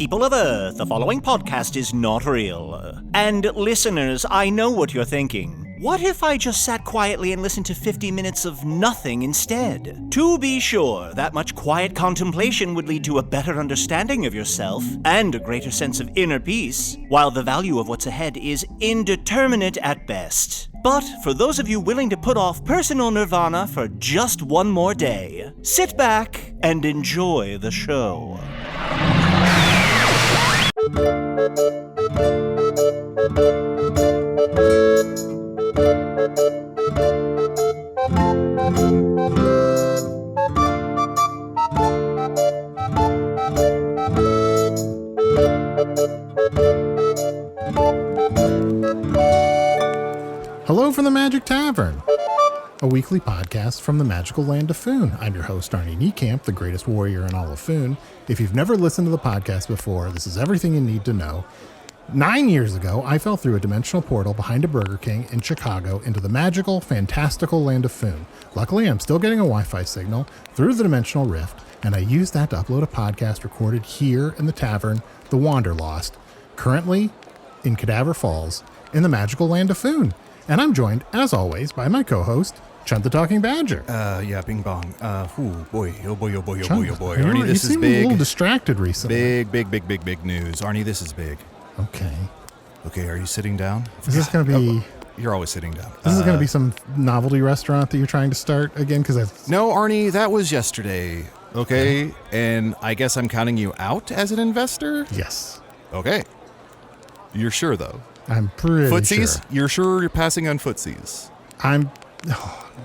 People of Earth, the following podcast is not real. And listeners, I know what you're thinking. What if I just sat quietly and listened to 50 minutes of nothing instead? To be sure, that much quiet contemplation would lead to a better understanding of yourself and a greater sense of inner peace, while the value of what's ahead is indeterminate at best. But for those of you willing to put off personal nirvana for just one more day, sit back and enjoy the show. Hello from the Magic Tavern, a weekly podcast from the magical land of Foon. I'm your host, Arnie Niekamp, the greatest warrior in all of Foon. If you've never listened to the podcast before, this is everything you need to know. 9 years ago, I fell through a dimensional portal behind a Burger King in Chicago into the magical, fantastical land of Foon. Luckily, I'm still getting a Wi-Fi signal through the dimensional rift, and I used that to upload a podcast recorded here in the tavern, The Wanderlost, currently in Cadaver Falls, in the magical land of Foon. And I'm joined, as always, by my co-host, Chunt the Talking Badger. Yeah, bing bong. Oh boy. Chunt, Arnie, this is big. You seem a little distracted recently. Big news. Arnie, this is big. Okay, are you sitting down? Is this going to be... You're always sitting down. This is going to be some novelty restaurant that you're trying to start again? No, Arnie, that was yesterday. Okay, and I guess I'm counting you out as an investor? Yes. Okay. You're sure, though? I'm pretty Footsies? sure. You're sure you're passing on footsies?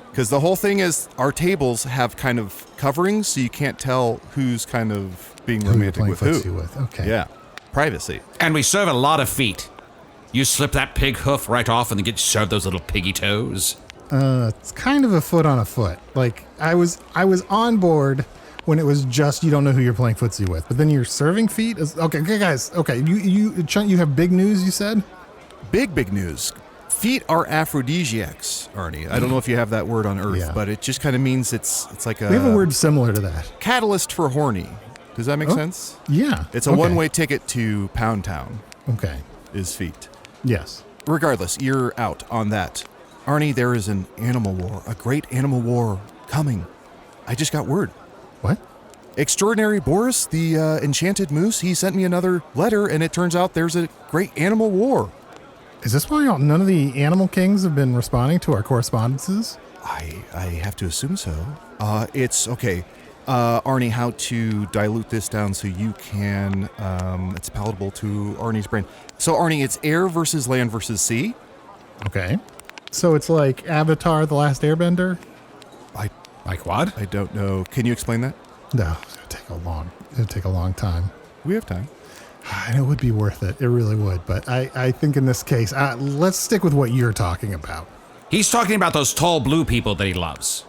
Because the whole thing is our tables have kind of coverings, so you can't tell who's kind of being romantic with who. With. Okay. Yeah. Privacy. And we serve a lot of feet. You slip that pig hoof right off and then get served those little piggy toes. It's kind of a foot on a foot. Like, I was on board when it was just you don't know who you're playing footsie with, but then you're serving feet. Okay, guys. Okay, Chunt, you have big news, you said? Big news. Feet are aphrodisiacs, Arnie. I don't know if you have that word on Earth, but it just kind of means it's like a... We have a word similar to that. Catalyst for horny. Does that make sense? Yeah. It's a one-way ticket to Pound Town. Okay. Is feet. Yes. Regardless, you're out on that. Arnie, there is an animal war, a great animal war coming. I just got word. What? Extraordinary Boris, the enchanted moose, he sent me another letter, and it turns out there's a great animal war. Is this why none of the animal kings have been responding to our correspondences? I have to assume so. It's okay. Arnie, how to dilute this down so you can, it's palatable to Arnie's brain. So, Arnie, it's air versus land versus sea. Okay. So it's like Avatar, The Last Airbender? Like what? I don't know. Can you explain that? No, it'll take a long time. We have time. And it would be worth it. It really would. But I think in this case, let's stick with what you're talking about. He's talking about those tall blue people that he loves.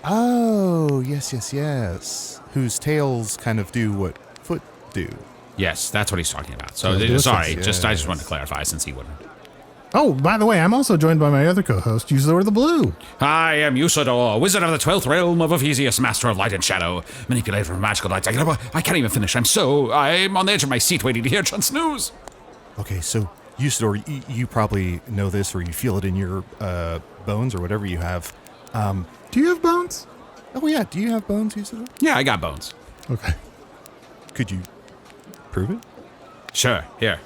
Oh, yes. Whose tails kind of do what foot do. Yes, that's what he's talking about. So, Yes. sorry, I just wanted to clarify since he wouldn't. Oh, by the way, I'm also joined by my other co-host, Usidore the Blue. I am Usidore, wizard of the 12th realm of Ephesius, master of light and shadow, manipulator of magical lights. I can't even finish. I'm on the edge of my seat waiting to hear Chunt's news. Okay, so Usidore, you probably know this or you feel it in your bones or whatever you have. Do you have bones? Oh, yeah. Do you have bones, Usidore? Yeah, I got bones. Okay. Could you prove it? Sure, here.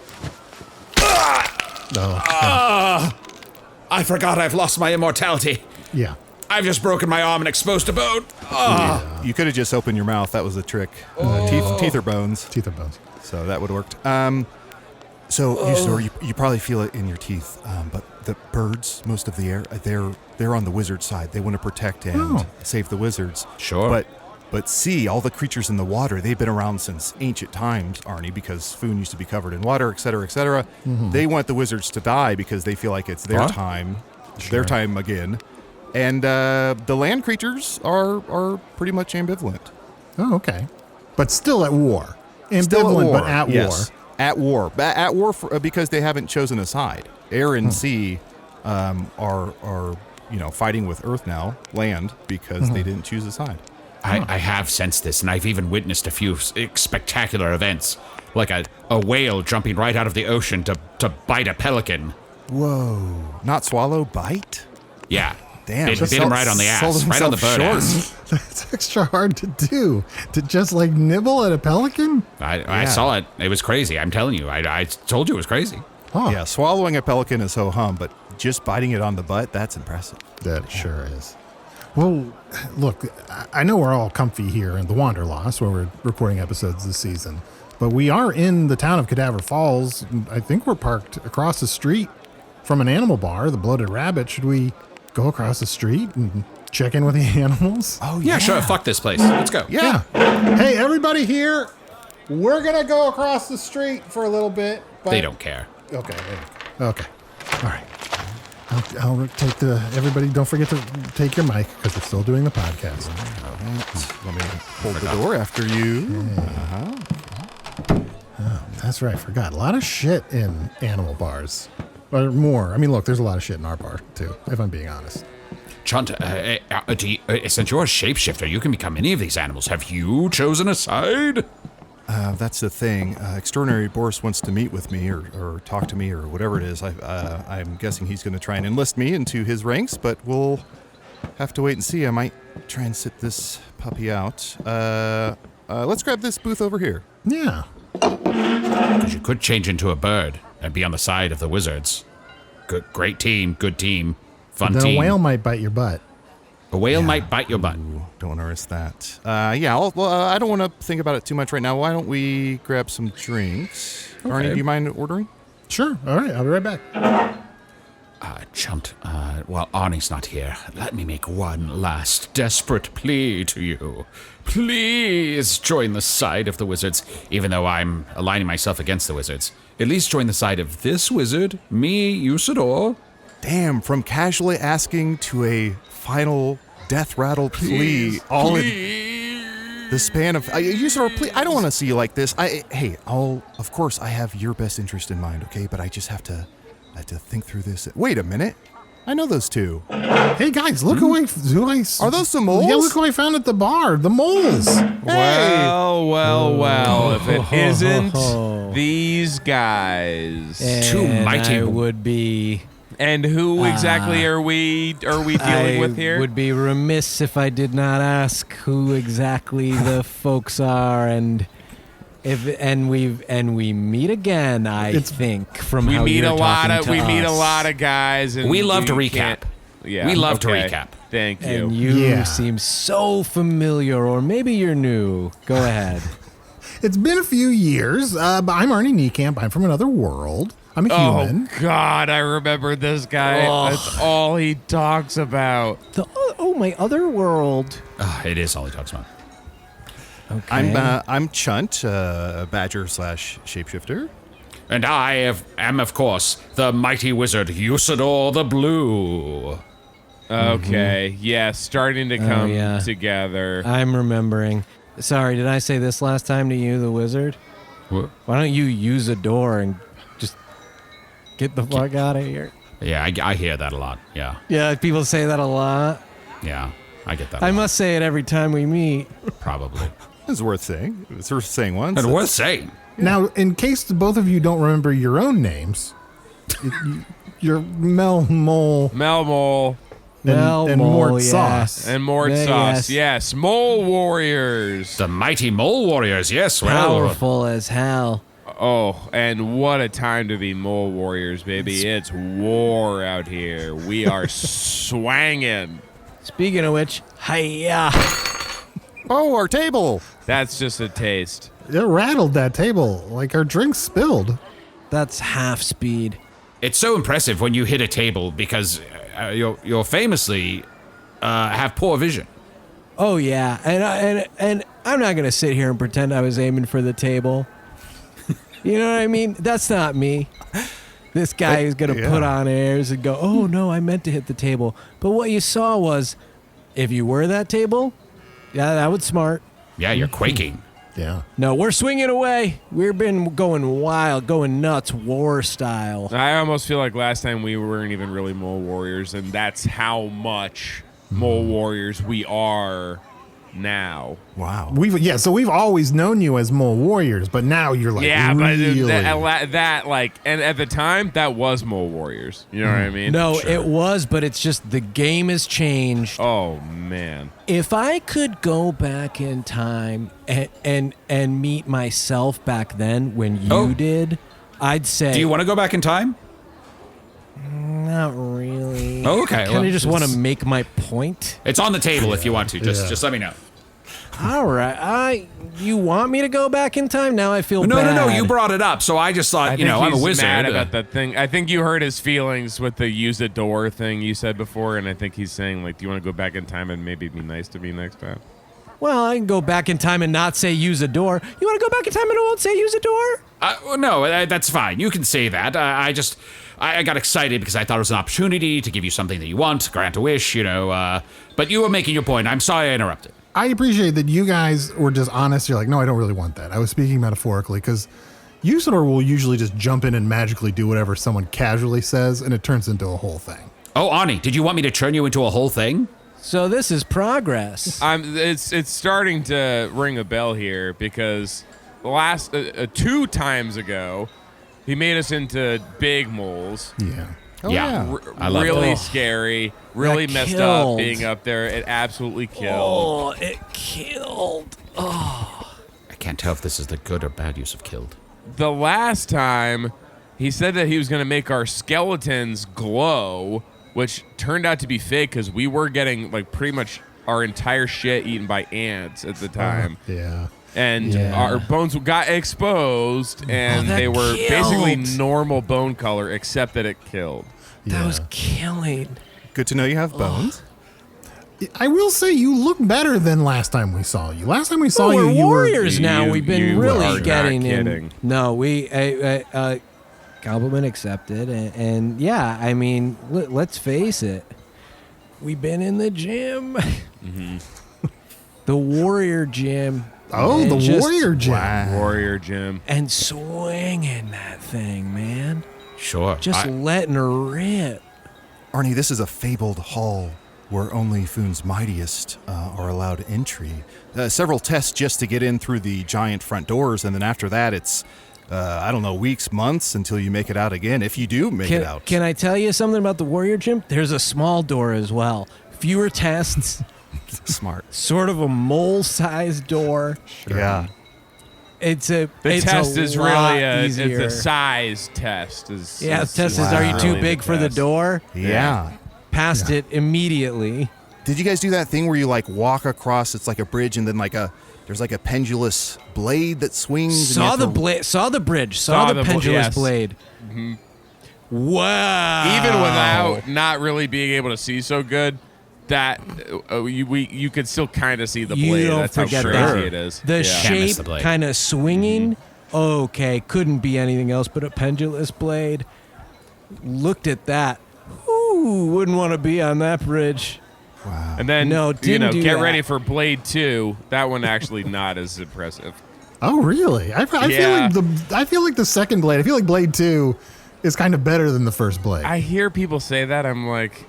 No. I forgot I've lost my immortality. Yeah. I've just broken my arm and exposed a bone. Yeah. You could have just opened your mouth. That was the trick. Teeth or bones. Teeth or bones. So that would have worked. So, Usidore, you probably feel it in your teeth, but the birds, most of the air, they're on the wizard side. They want to protect and save the wizards. Sure. But see, all the creatures in the water, they've been around since ancient times, Arnie, because Foon used to be covered in water, et cetera, et cetera. Mm-hmm. They want the wizards to die because they feel like it's their time, their time again. And the land creatures are pretty much ambivalent. Oh, okay. But still at war. Ambivalent, but at yes. war. At war. At war because they haven't chosen a side. Air and sea are fighting with Earth now, land, because they didn't choose a side. I have sensed this, and I've even witnessed a few spectacular events, like a whale jumping right out of the ocean to bite a pelican. Whoa. Not swallow, bite? Yeah. Damn. Bit him right on the ass, right on the bird ass. That's extra hard to do. To just like nibble at a pelican? I saw it. It was crazy. I'm telling you. I told you it was crazy. Huh. Yeah, swallowing a pelican is ho-hum, but just biting it on the butt, that's impressive. That sure is. Well, look, I know we're all comfy here in the Wanderlost where we're recording episodes this season, but we are in the town of Cadaver Falls. I think we're parked across the street from an animal bar, the Bloated Rabbit. Should we go across the street and check in with the animals? Oh, Yeah, sure. Fuck this place. Let's go. Yeah. Hey, everybody here, we're going to go across the street for a little bit. But They don't care. Okay. All right. I'll take everybody don't forget to take your mic because we're still doing the podcast. Let me hold the door after you. Oh, that's right. Forgot. A lot of shit in animal bars. Or more. I mean, look, there's a lot of shit in our bar, too, if I'm being honest. Chunt, since you're a shapeshifter, you can become any of these animals. Have you chosen a side? That's the thing. Extraordinary Boris wants to meet with me or talk to me or whatever it is. I'm guessing he's going to try and enlist me into his ranks, but we'll have to wait and see. I might try and sit this puppy out. Let's grab this booth over here. Yeah. Because you could change into a bird and be on the side of the wizards. Great team, good team, fun Then team. a whale might bite your butt. A whale might bite your butt. Ooh, don't want to risk that. I don't want to think about it too much right now. Why don't we grab some drinks? Okay. Arnie, do you mind ordering? Sure. All right. I'll be right back. Chunt, while Arnie's not here, let me make one last desperate plea to you. Please join the side of the wizards, even though I'm aligning myself against the wizards. At least join the side of this wizard, me, Usidore. Damn, from casually asking to a final death rattle plea. All in the span of... Usidore, please, I don't want to see you like this. Of course, I have your best interest in mind, okay? But I just have to think through this. Wait a minute. I know those two. Hey, guys, look who I... Are those the moles? Yeah, look who I found at the bar. The moles. Well, if it isn't these guys. Two mighty... I would be... And who exactly are we dealing with here? I would be remiss if I did not ask who exactly the folks are, and we meet again. I think from we how meet you're a lot of talking to meet a us. lot of guys, and We love to recap. can't- Yeah, We love to okay. recap. Thank you. And you Yeah. seem so familiar, or maybe you're new. Go ahead. It's been a few years, but I'm Arnie Niekamp. I'm from another world. I'm a human. Oh God, I remember this guy. That's all he talks about. My other world. It is all he talks about. Okay. I'm Chunt, badger / shapeshifter. And I am, of course, the mighty wizard Usidore the Blue. Okay, yeah, starting to come yeah. together. I'm remembering. Sorry, did I say this last time to you, the wizard? What? Why don't you use a door and just get the fuck out of here? Yeah, I hear that a lot. Yeah, Yeah, people say that a lot. yeah, I get that. I must say it every time we meet. Probably. It's worth saying. It's worth saying once. And worth saying. Now, in case both of you don't remember your own names, you're Mel Mole Melmole and Mort Sauce. and Mort Yeah, Sauce. yes. Yes, Mole Warriors. The mighty mole warriors, yes. Well, Powerful as hell. Oh, and what a time to be Mole Warriors, baby. It's war out here. We are swanging. Speaking of which, hiya. Oh, our table. That's just a taste. It rattled that table like our drinks spilled. That's half speed. it's so impressive when you hit a table because you'll famously have poor vision. Oh yeah, and I'm not gonna sit here and pretend I was aiming for the table. You know what I mean? That's not me. This guy is gonna put on airs and go, "Oh no, I meant to hit the table." But what you saw was, if you were that table, yeah, that was smart. Yeah, you're quaking. Yeah. No, we're swinging away. We've been going wild, going nuts, war style. I almost feel like last time we weren't even really Mole Warriors, and that's how much Mole Warriors we are now. Wow. So we've always known you as mole warriors, but now you're like really. That like, and at the time that was Mole Warriors. You know what I mean? No, it was, but it's just the game has changed. Oh man. If I could go back in time and meet myself back then when you did, I'd say. Do you want to go back in time? Not really. Oh, okay. I kind of just want to make my point. It's on the table if you want to. Just let me know. All right. You want me to go back in time? Now I feel bad. No. You brought it up, so I just thought, I'm a wizard. Mad about that thing. I think you hurt his feelings with the Usidore thing you said before, and I think he's saying, like, do you want to go back in time and maybe be nice to me next time? Well, I can go back in time and not say Usidore. You want to go back in time and I won't say Usidore? No, that's fine. You can say that. I got excited because I thought it was an opportunity to give you something that you want, grant a wish, but you were making your point. I'm sorry I interrupted. I appreciate that you guys were just honest. You're like, no, I don't really want that. I was speaking metaphorically because Usidore will usually just jump in and magically do whatever someone casually says, and it turns into a whole thing. Oh, Arnie, did you want me to turn you into a whole thing? So this is progress. It's starting to ring a bell here because the last 2 times ago, he made us into big moles. Yeah. Oh, yeah. I love really it. scary, really messed up being up there. It absolutely killed. Oh, it killed. Oh. I can't tell if this is the good or bad use of killed. The last time, he said that he was going to make our skeletons glow, which turned out to be fake because we were getting like pretty much our entire shit eaten by ants at the time. Yeah. And our bones got exposed, and they were basically normal bone color, except that it killed. That was killing. Good to know you have bones. I will say you look better than last time we saw you. Last time we saw you, we're you warriors were... now. We've been really getting in. Kidding. No, we compliment accepted, and yeah, I mean, let's face it. We've been in the gym, the warrior gym. Oh, the warrior gym. Wow. Warrior gym. And swinging that thing, man. Sure. Just letting her rip. Arnie, this is a fabled hall where only Foon's mightiest are allowed entry. Several tests just to get in through the giant front doors, and then after that it's, weeks, months until you make it out again, if you do make it out. Can I tell you something about the warrior gym? There's a small door as well. Fewer tests. Smart. Sort of a mole-sized door. Sure. Yeah. The test is really it's easier. a size test. The test is, are you too really big for the door? Yeah. Passed it immediately. Did you guys do that thing where you like walk across? It's like a bridge, and then there's like a pendulous blade that swings. Saw the bridge. Saw the pendulous blade. Mm-hmm. Wow. Even without not really being able to see so good, that you could still kind of see the blade. You don't That's forget how that. crazy it is. The shape the blade. kind of swinging. Okay, couldn't be anything else but a pendulous blade. Looked at that. Ooh, wouldn't want to be on that bridge. Wow. And then didn't do get that. ready for Blade 2. That one actually not as impressive. Oh, really? I feel like the second Blade. I feel like Blade 2 is kind of better than the first Blade. I hear people say that. I'm like,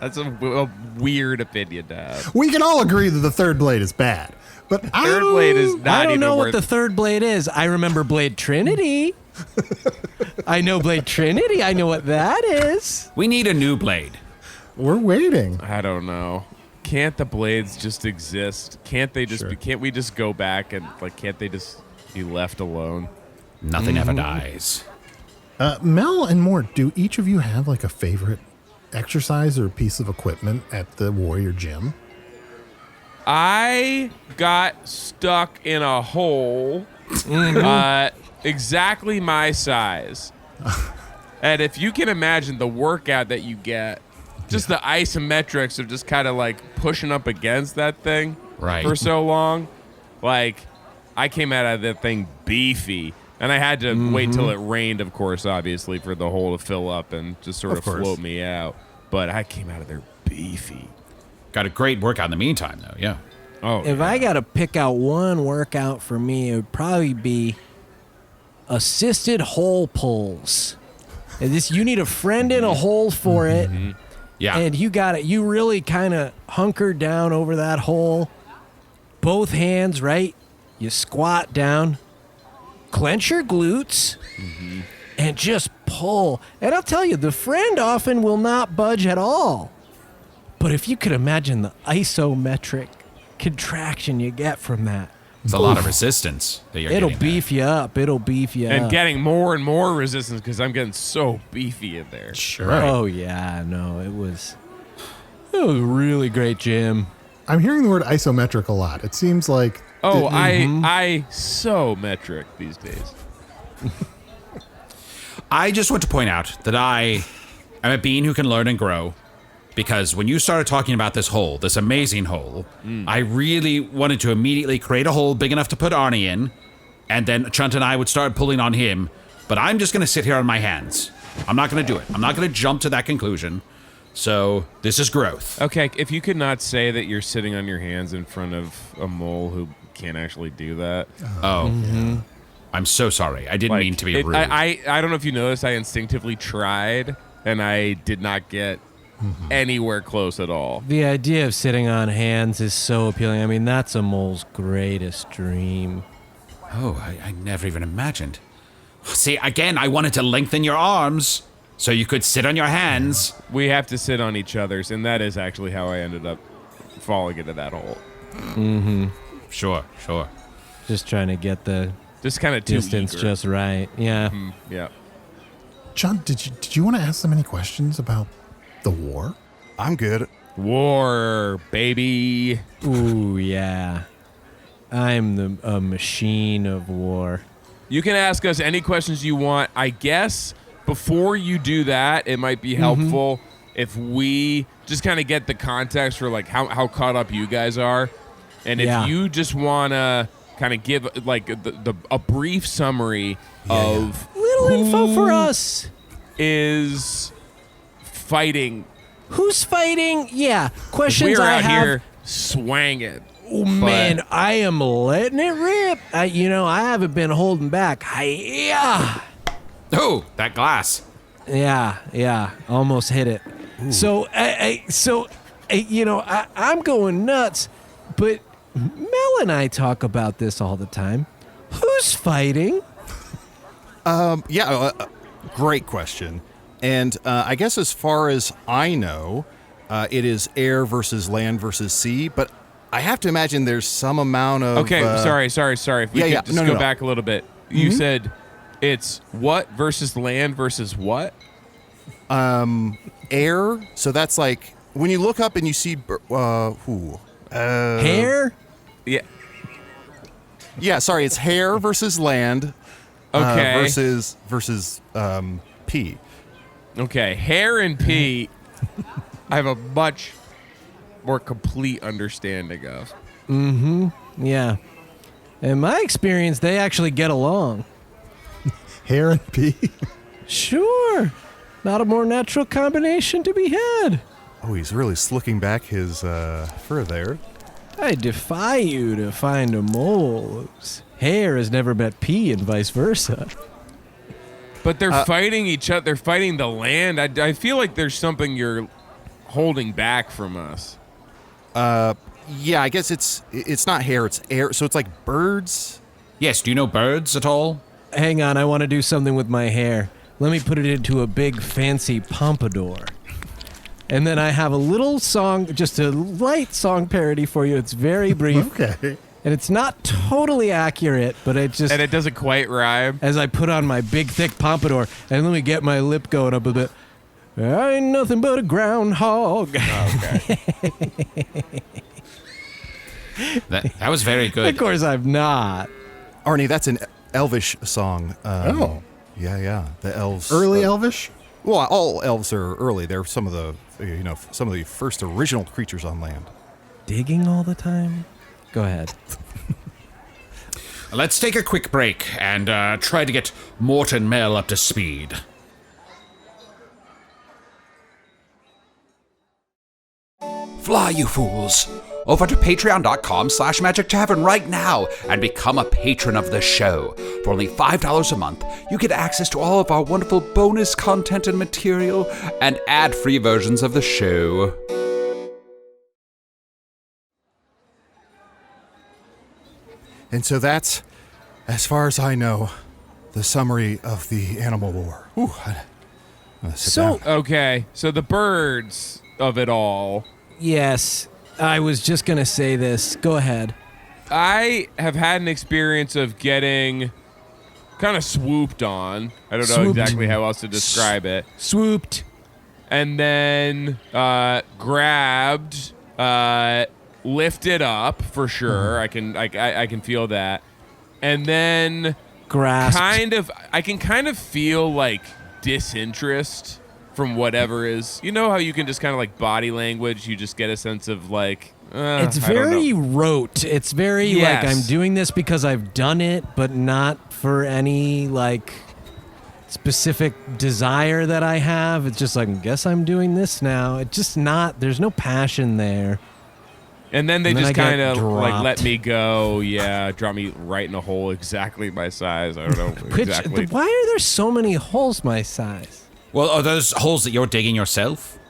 that's a weird opinion to have. We can all agree that the third Blade is bad, but Third Blade is not I don't even know worth what the third blade is. I remember Blade Trinity. I know Blade Trinity. I know what that is. We need a new blade. We're waiting. I don't know. Can't the blades just exist? Can't they just? Can't we just go back and Can't they just be left alone? Nothing ever dies. Mel and Mort, do each of you have like a favorite exercise or piece of equipment at the Warrior Gym? I got stuck in a hole exactly my size. And if you can imagine the workout that you get, just the isometrics of just kind of pushing up against that thing for so long, I came out of that thing beefy. And I had to wait till it rained, of course, obviously, for the hole to fill up and just sort of float me out. But I came out of there beefy. Got a great workout in the meantime, though, yeah. Oh, If I got to pick out one workout for me, it would probably be assisted hole pulls. And you need a friend in a hole for it. Yeah. And you got it. You really kind of hunker down over that hole. Both hands, right? You squat down, clench your glutes, and just pull. And I'll tell you, the friend often will not budge at all. But if you could imagine the isometric contraction you get from that. It's a lot of resistance that you're It'll getting beef you up. It'll beef you up. And getting more and more resistance because I'm getting so beefy in there. Sure. Oh, yeah. No, it was a really great gym. I'm hearing the word isometric a lot. It seems like... Oh, I so metric these days. I just want to point out that I am a being who can learn and grow. Because when you started talking about this hole, this amazing hole, I really wanted to immediately create a hole big enough to put Arnie in, and then Chunt and I would start pulling on him. But I'm just going to sit here on my hands. I'm not going to do it. I'm not going to jump to that conclusion. So this is growth. Okay, if you could not say that you're sitting on your hands in front of a mole who can't actually do that. Oh, I'm so sorry. I didn't mean to be rude. I don't know if you noticed, I instinctively tried, and I did not get anywhere close at all. The idea of sitting on hands is so appealing. I mean, that's a mole's greatest dream. Oh, I never even imagined. See, again, I wanted to lengthen your arms so you could sit on your hands. We have to sit on each other's, and that is actually how I ended up falling into that hole. Sure. Just trying to get the Just kind of distance just right. Yeah. Yeah. John, did you want to ask them any questions about the war? I'm good. War, baby. Ooh, yeah. I'm a machine of war. You can ask us any questions you want. I guess before you do that, it might be helpful if we just kind of get the context for like how caught up you guys are. And if you just want to kind of give like a brief summary of Little info for us. Is fighting. Who's fighting? Yeah. Questions We're I out have. here swanging. Oh, man, I am letting it rip. I haven't been holding back. Hi-ya. Oh, that glass. Yeah, almost hit it. So, I'm going nuts, but Mel and I talk about this all the time. Who's fighting? Great question. And I guess as far as I know, it is air versus land versus sea, but I have to imagine there's some amount of... Okay, sorry. If we could just go back a little bit. You said it's what versus land versus what? Air. So that's like when you look up and you see... Hair? Yeah. Yeah, sorry, it's hair versus land versus pee. Okay, hair and pee, I have a much more complete understanding of. Yeah. In my experience, they actually get along. Hair and pee? Sure. Not a more natural combination to be had. Oh, he's really slicking back his fur there. I defy you to find a mole whose hair has never met pee and vice versa. But they're fighting each other. They're fighting the land. I feel like there's something you're holding back from us. Yeah, I guess it's not hair, it's air. So it's like birds. Yes, do you know birds at all? Hang on, I want to do something with my hair. Let me put it into a big fancy pompadour. And then I have a little song, just a light song parody for you. It's very brief. Okay. And it's not totally accurate, but it just... And it doesn't quite rhyme. As I put on my big, thick pompadour, and let me get my lip going up a bit. I ain't nothing but a groundhog. Okay. That was very good. Of course I'm not. Arnie, that's an Elvish song. Oh. Yeah. The elves. Early Elvish? Well, all elves are early. They're some of the first original creatures on land. Digging all the time? Go ahead. Let's take a quick break and try to get Mort and Mel up to speed. Fly, you fools! Over to patreon.com/Magic Tavern right now and become a patron of the show. For only $5 a month, you get access to all of our wonderful bonus content and material and ad-free versions of the show. And so that's, as far as I know, the summary of the animal war. Ooh, I'm gonna sit down. Okay, so the birds of it all. Yes, I was just going to say this. Go ahead. I have had an experience of getting kind of swooped on. I don't know exactly how else to describe it. Swooped. And then grabbed, lifted up for sure. I can feel that. And then Grasped. I can kind of feel like disinterest from whatever is. You know how you can just kind of like body language, you just get a sense of like, it's very rote. It's very like, I'm doing this because I've done it, but not for any like specific desire that I have. It's just like, I guess I'm doing this now. It's just not, there's no passion there. And then they just kind of like let me go. Yeah, drop me right in a hole exactly my size. I don't know exactly. Why are there so many holes my size? Well, are those holes that you're digging yourself?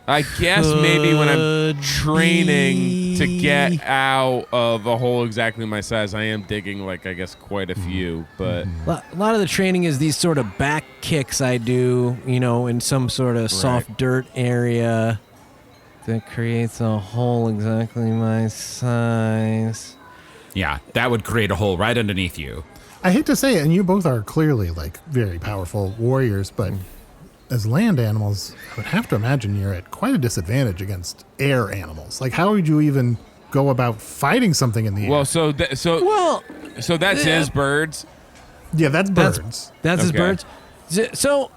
I guess maybe when I'm training to get out of a hole exactly my size, I am digging like, I guess, quite a few. But a lot of the training is these sort of back kicks I do, you know, in some sort of soft dirt area that creates a hole exactly my size. Yeah, that would create a hole right underneath you. I hate to say it, and you both are clearly like very powerful warriors, but as land animals, I would have to imagine you're at quite a disadvantage against air animals. Like, how would you even go about fighting something in the air? Well, so that's his birds. Yeah, that's birds. That's his birds. So,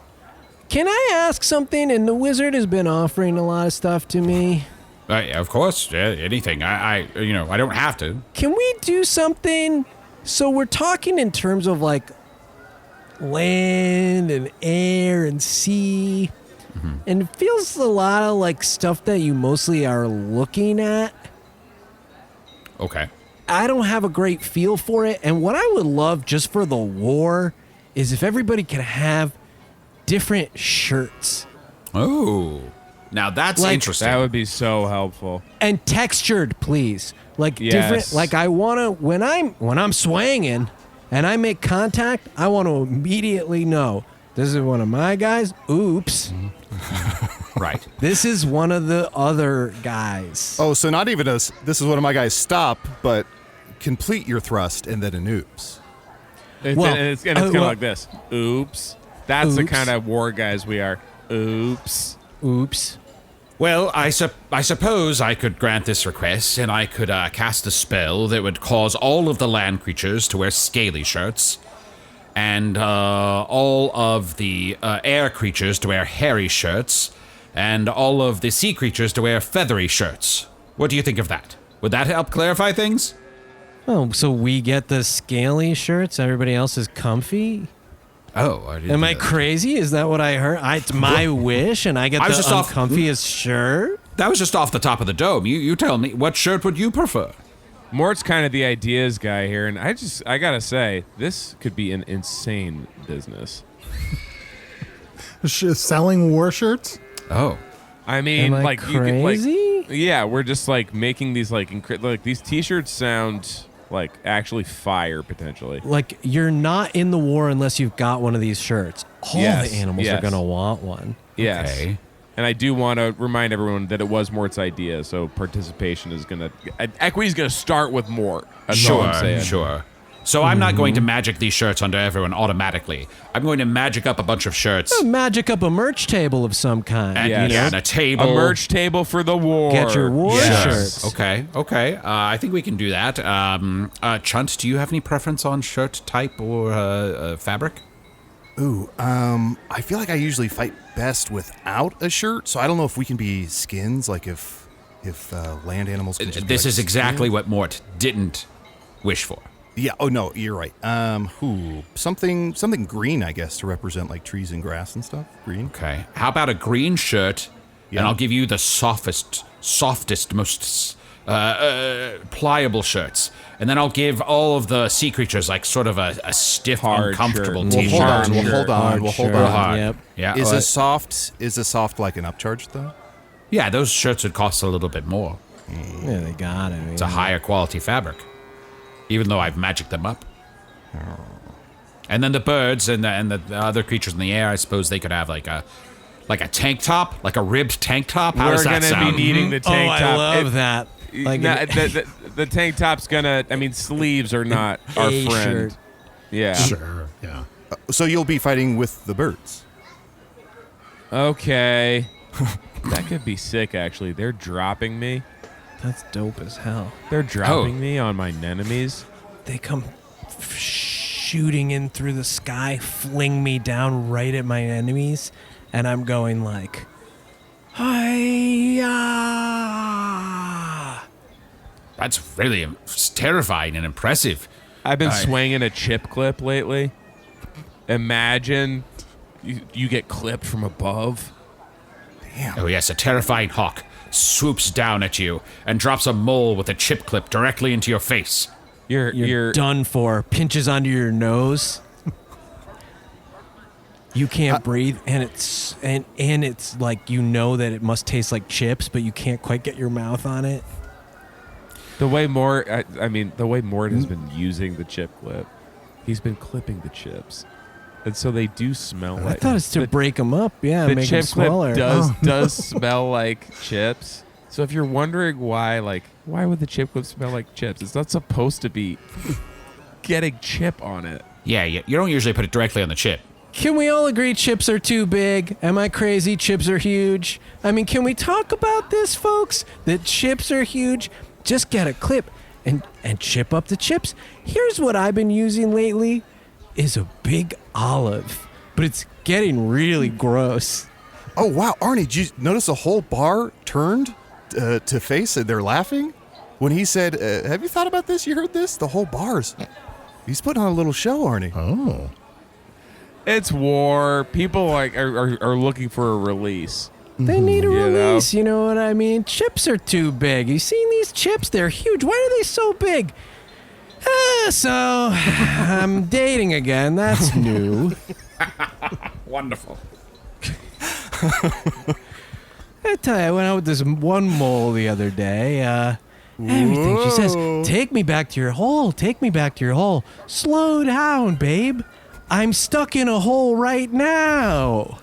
can I ask something? And the wizard has been offering a lot of stuff to me. Of course, anything. I don't have to. Can we do something? So we're talking in terms of like land and air and sea, and it feels a lot of like stuff that you mostly are looking at. Okay. I don't have a great feel for it, and what I would love just for the war is if everybody could have different shirts. Oh, now that's interesting. That would be so helpful. And textured, please. Like different. Like I want to when I'm swanging and I make contact, I want to immediately know this is one of my guys. Oops. Right. This is one of the other guys. Oh, so not even this is one of my guys. Stop, but complete your thrust and then an oops. It's kind of like this. Oops. That's the kind of war guys we are. Oops. Oops. Well, I suppose I could grant this request, and I could cast a spell that would cause all of the land creatures to wear scaly shirts, and all of the air creatures to wear hairy shirts, and all of the sea creatures to wear feathery shirts. What do you think of that? Would that help clarify things? Oh, so we get the scaly shirts, everybody else is comfy? Oh, I didn't. Am I crazy? Is that what I heard? It's my wish, and I get the uncomfiest shirt? That was just off the top of the dome. You tell me, what shirt would you prefer? Mort's kind of the ideas guy here, and I gotta say, this could be an insane business. Selling war shirts? Oh. I mean, Am I like crazy? you could, like, we're just like making these like these T-shirts sound like actually fire potentially. Like you're not in the war unless you've got one of these shirts. All the animals are gonna want one. Yes. Okay. And I do want to remind everyone that it was Mort's idea, so participation is equity's gonna start with Mort. That's all I'm saying. Sure. So I'm not going to magic these shirts onto everyone automatically. I'm going to magic up a bunch of shirts. Magic up a merch table of some kind. And, and a table. A merch table for the war. Get your war shirts. Okay. I think we can do that. Chunt, do you have any preference on shirt type or fabric? Ooh, I feel like I usually fight best without a shirt, so I don't know if we can be skins, like if land animals can just This is exactly what Mort didn't wish for. Yeah. Oh no, you're right. Something green, I guess, to represent like trees and grass and stuff. Green. Okay. How about a green shirt and I'll give you the softest, most pliable shirts. And then I'll give all of the sea creatures like sort of a stiff, hard uncomfortable shirt. t-shirt. We'll hold on. Yep. Yeah. Is a soft like an upcharge though? Yeah, those shirts would cost a little bit more. Yeah, they got it. It's a higher quality fabric, even though I've magicked them up. And then the birds and the other creatures in the air, I suppose they could have like a tank top, like a ribbed tank top. How does that sound? We're going to be needing the tank top. I love that. Like the tank top's gonna. I mean, sleeves are not our friend. Shirt. Yeah. Sure. Yeah. So you'll be fighting with the birds. Okay. That could be sick. Actually, they're dropping me. That's dope as hell. They're dropping me on my enemies. They come shooting in through the sky, fling me down right at my enemies, and I'm going like, hi-ya! That's really terrifying and impressive. I've been swinging a chip clip lately. Imagine you get clipped from above. Damn. Oh yes, a terrifying hawk swoops down at you and drops a mole with a chip clip directly into your face. You're done for. Pinches onto your nose. You can't breathe, and it's like you know that it must taste like chips, but you can't quite get your mouth on it. The way Mort has been using the chip clip, he's been clipping the chips, and so they do smell like. I thought it's to break them up, yeah, The make them chip clip smaller. does smell like chips. So if you're wondering why would the chip clip smell like chips? It's not supposed to be getting chip on it. Yeah, you don't usually put it directly on the chip. Can we all agree chips are too big? Am I crazy? Chips are huge. I mean, can we talk about this, folks? That chips are huge. Just get a clip and chip up the chips. Here's what I've been using lately is a big olive, but it's getting really gross. Oh wow, Arnie, did you notice the whole bar turned to face and they're laughing? When he said, have you thought about this? You heard this? The whole bar's. He's putting on a little show, Arnie. Oh. It's war. People are looking for a release. They need a release, know? you know what I mean? Chips are too big. You seen these chips? They're huge. Why are they so big? So, I'm dating again. That's new. Wonderful. I tell you, I went out with this one mole the other day. Everything she says, take me back to your hole. Take me back to your hole. Slow down, babe. I'm stuck in a hole right now.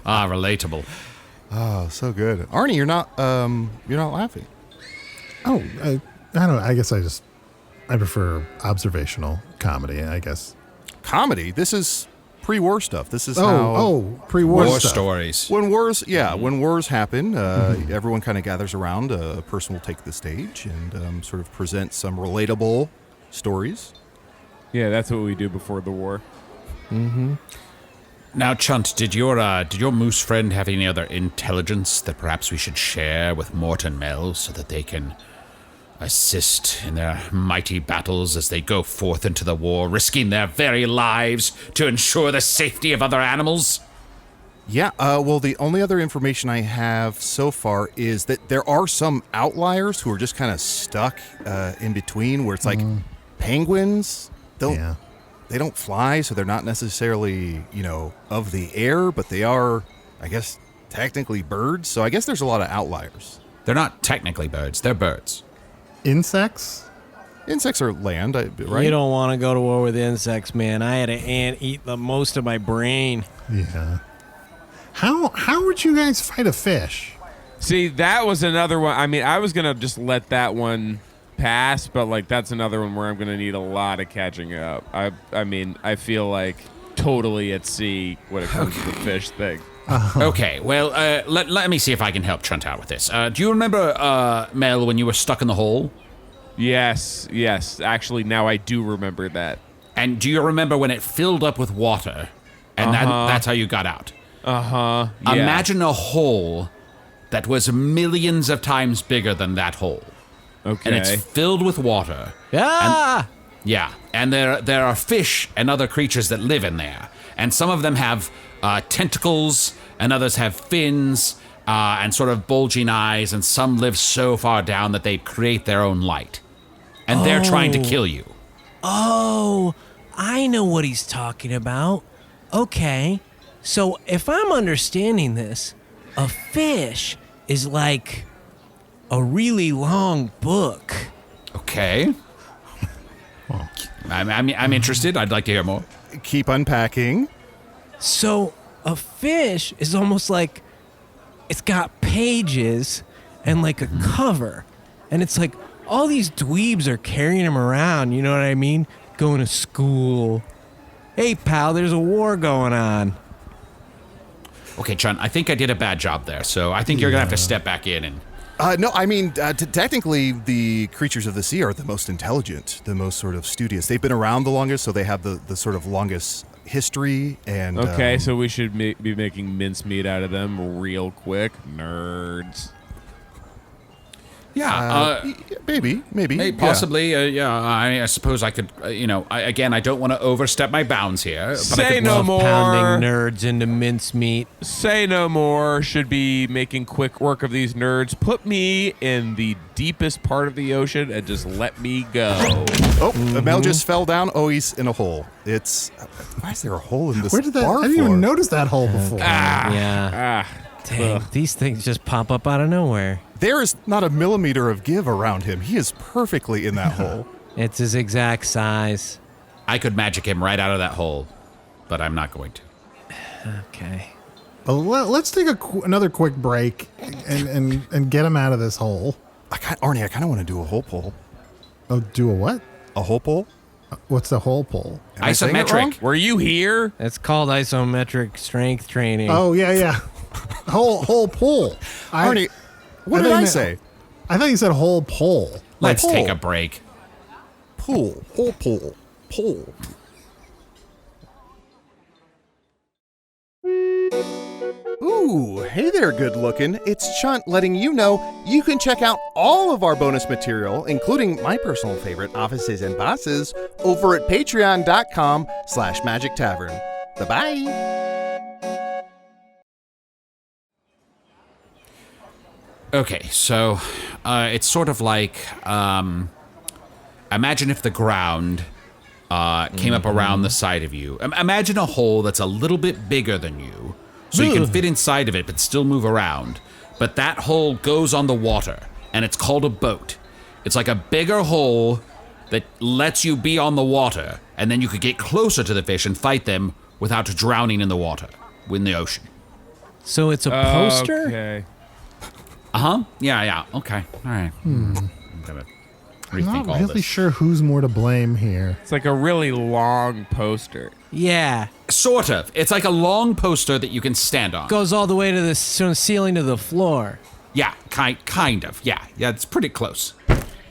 Relatable. Oh, so good. Arnie, you're not laughing. Oh, I don't know. I guess I prefer observational comedy, I guess. Comedy? This is pre-war stuff. This is pre-war War stuff. stories. when wars happen, everyone kind of gathers around. A person will take the stage and sort of present some relatable stories. Yeah, that's what we do before the war. Mm-hmm. Now, Chunt, did your moose friend have any other intelligence that perhaps we should share with Mort and Mel so that they can assist in their mighty battles as they go forth into the war, risking their very lives to ensure the safety of other animals? Yeah, well, the only other information I have so far is that there are some outliers who are just kind of stuck in between, where it's like penguins they don't fly, so they're not necessarily, of the air, but they are, I guess, technically birds. So I guess there's a lot of outliers. They're not technically birds, they're birds. Insects? Insects are land, right? You don't want to go to war with insects, man. I had an ant eat the most of my brain. Yeah. How would you guys fight a fish? See, that was another one. I mean, I was going to just let that one pass, but that's another one where I'm going to need a lot of catching up. I mean, I feel like totally at sea when it comes to the fish thing. Okay, well, let me see if I can help Chunt out with this. Do you remember, Mel, when you were stuck in the hole? Yes. Actually, now I do remember that. And do you remember when it filled up with water, and that's how you got out? Yeah. Imagine a hole that was millions of times bigger than that hole. Okay. And it's filled with water. Yeah. And there are fish and other creatures that live in there. And some of them have tentacles, and others have fins, and sort of bulging eyes, and some live so far down that they create their own light. And they're trying to kill you. Oh, I know what he's talking about. Okay, so if I'm understanding this, a fish is like a really long book. Okay. I'm interested. I'd like to hear more. Keep unpacking. So a fish is almost like it's got pages and like a cover. And it's like all these dweebs are carrying him around, you know what I mean? Going to school. Hey, pal, there's a war going on. Okay, Chunt, I think I did a bad job there, so I think you're going to have to step back in and... No, I mean, technically, the creatures of the sea are the most intelligent, the most sort of studious. They've been around the longest, so they have the sort of longest history. And okay, so we should be making mincemeat out of them real quick. Nerds. Yeah, maybe. Hey, possibly, I suppose I could, I don't want to overstep my bounds here. Say no more. Pounding nerds into mincemeat. Say no more. Should be making quick work of these nerds. Put me in the deepest part of the ocean and just let me go. Oh, Mel just fell down. Oh, he's in a hole. Why is there a hole in this Where did that? bar I didn't floor? even notice that hole before. Yeah. Dang, these things just pop up out of nowhere. There is not a millimeter of give around him. He is perfectly in that hole. It's his exact size. I could magic him right out of that hole, but I'm not going to. Okay. Well, let's take another quick break and get him out of this hole. Arnie, I kind of want to do a hole pull. Oh, do a what? A hole pull? What's the hole pull? Am I saying it wrong? Isometric. Were you here? It's called isometric strength training. Oh, yeah. Whole pull. Arnie, what did I say? I thought you said whole pull. Let's pull. take a break. Pull. Hole pull. Pull. Ooh, hey there, good looking. It's Chunt letting you know you can check out all of our bonus material, including my personal favorite, Offices and Bosses, over at patreon.com/Magic Tavern. Bye-bye. Okay, so it's sort of like, imagine if the ground came up around the side of you. Imagine a hole that's a little bit bigger than you, so you can fit inside of it but still move around. But that hole goes on the water, and it's called a boat. It's like a bigger hole that lets you be on the water, and then you could get closer to the fish and fight them without drowning in the water, in the ocean. So it's a poster? Okay. Uh-huh. Yeah. Okay. All right. I'm gonna rethink I'm not all really this. sure who's more to blame here. It's like a really long poster. Yeah. Sort of. It's like a long poster that you can stand on. Goes all the way to the ceiling to the floor. Yeah, kind of. Yeah, it's pretty close.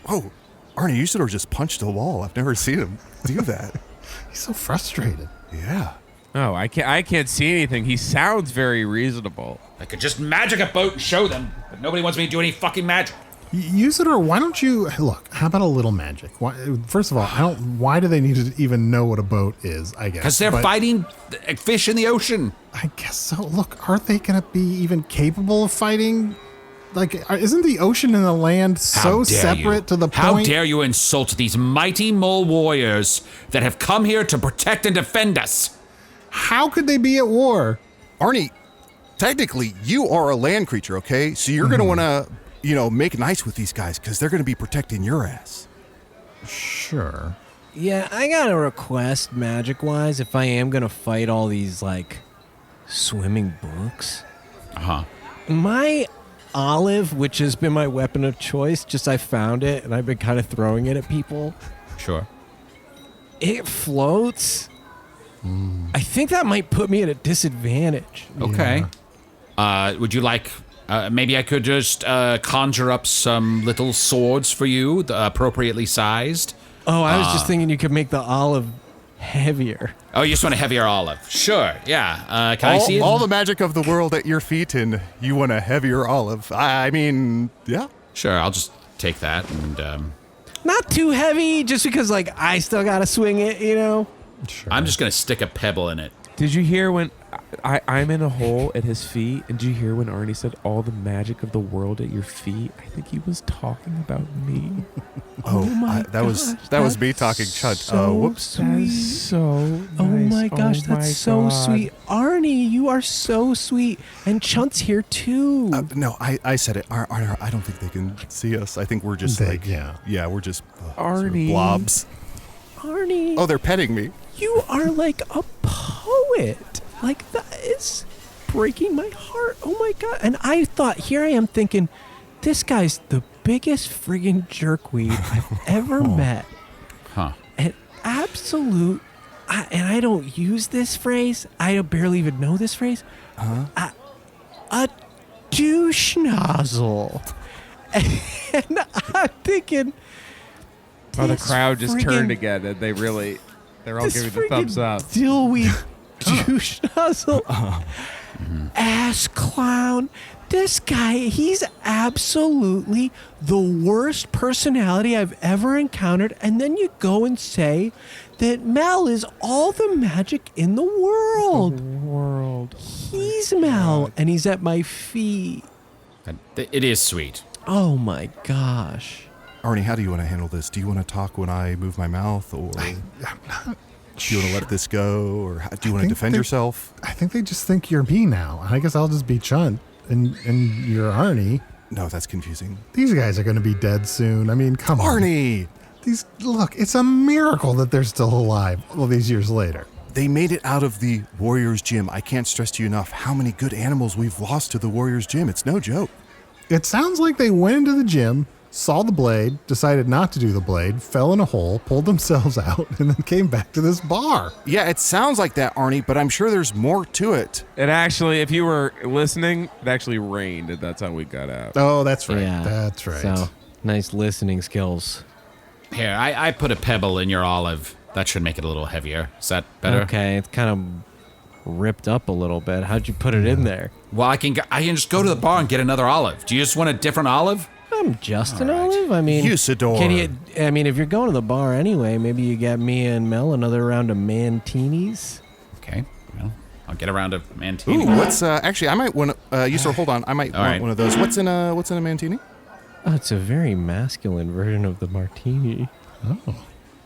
Oh, Arnie Usidore just punched a wall. I've never seen him do that. He's so frustrated. Yeah. Oh, I can't see anything. He sounds very reasonable. I could just magic a boat and show them, but nobody wants me to do any fucking magic. Usidore, why don't you look? How about a little magic? First of all, why do they need to even know what a boat is? I guess Because they're fighting fish in the ocean. I guess so. Look, aren't they going to be even capable of fighting? Like, isn't the ocean and the land so separate to the point? How dare you insult these mighty mole warriors that have come here to protect and defend us? How could they be at war? Arnie, technically, you are a land creature, okay? So you're going to want to, make nice with these guys because they're going to be protecting your ass. Sure. Yeah, I got a request, magic-wise, if I am going to fight all these, swimming books. Uh-huh. My olive, which has been my weapon of choice, I found it, and I've been kind of throwing it at people. Sure. It floats. I think that might put me at a disadvantage. Okay. Would you like... maybe I could just conjure up some little swords for you, appropriately sized. Oh, I was just thinking you could make the olive heavier. Oh, you just want a heavier olive. Sure, yeah. Can I see it? All the magic of the world at your feet, and you want a heavier olive. I mean, yeah. Sure, I'll just take that and... Not too heavy, just because, I still gotta swing it, Sure. I'm just going to stick a pebble in it. Did you hear when I'm in a hole at his feet? And did you hear when Arnie said all the magic of the world at your feet? I think he was talking about me. That was me talking, Chunt. Whoops. That's so nice. Oh my gosh, that's so sweet. Arnie, you are so sweet. And Chunt's here too. No, I said it. I don't think they can see us. I think we're just we're just sort of blobs. Arnie. Oh, they're petting me. You are like a poet. Like, that is breaking my heart. Oh my God. And I thought, here I am thinking, this guy's the biggest friggin' jerkweed I've ever met. Huh. An absolute, and I don't use this phrase. I barely even know this phrase. A douche nozzle. And I'm thinking, oh, the crowd just turned again, and they're all giving the thumbs up. Dillweed douche nozzle. Ass clown. This guy, he's absolutely the worst personality I've ever encountered. And then you go and say that Mel is all the magic in the world. He's Mel, and he's at my feet. It is sweet. Oh my gosh. Arnie, how do you want to handle this? Do you want to talk when I move my mouth, or do you want to let this go, or do you want to defend yourself? I think they just think you're me now. I guess I'll just be Chunt, and you're Arnie. No, that's confusing. These guys are going to be dead soon. I mean, come on. Arnie! Look, it's a miracle that they're still alive all these years later. They made it out of the Warriors Gym. I can't stress to you enough how many good animals we've lost to the Warriors Gym. It's no joke. It sounds like they went into the gym, saw the blade, decided not to do the blade, fell in a hole, pulled themselves out, and then came back to this bar. Yeah, it sounds like that, Arnie, but I'm sure there's more to it. It actually, if you were listening, it actually rained, and that's how we got out. Oh, that's right. Yeah. That's right. So, nice listening skills. Here, I put a pebble in your olive. That should make it a little heavier. Is that better? Okay, it's kind of ripped up a little bit. How'd you put it in there? Well, I can just go to the bar and get another olive. Do you just want a different olive? I'm just an olive. I mean, Usidore. if you're going to the bar anyway, maybe you get me and Mel another round of mantinis. Okay, well, I'll get a round of mantini. Ooh, what's actually? I might want. Usidore, hold on. I might want one of those. What's in a mantini? Oh, it's a very masculine version of the martini. Oh.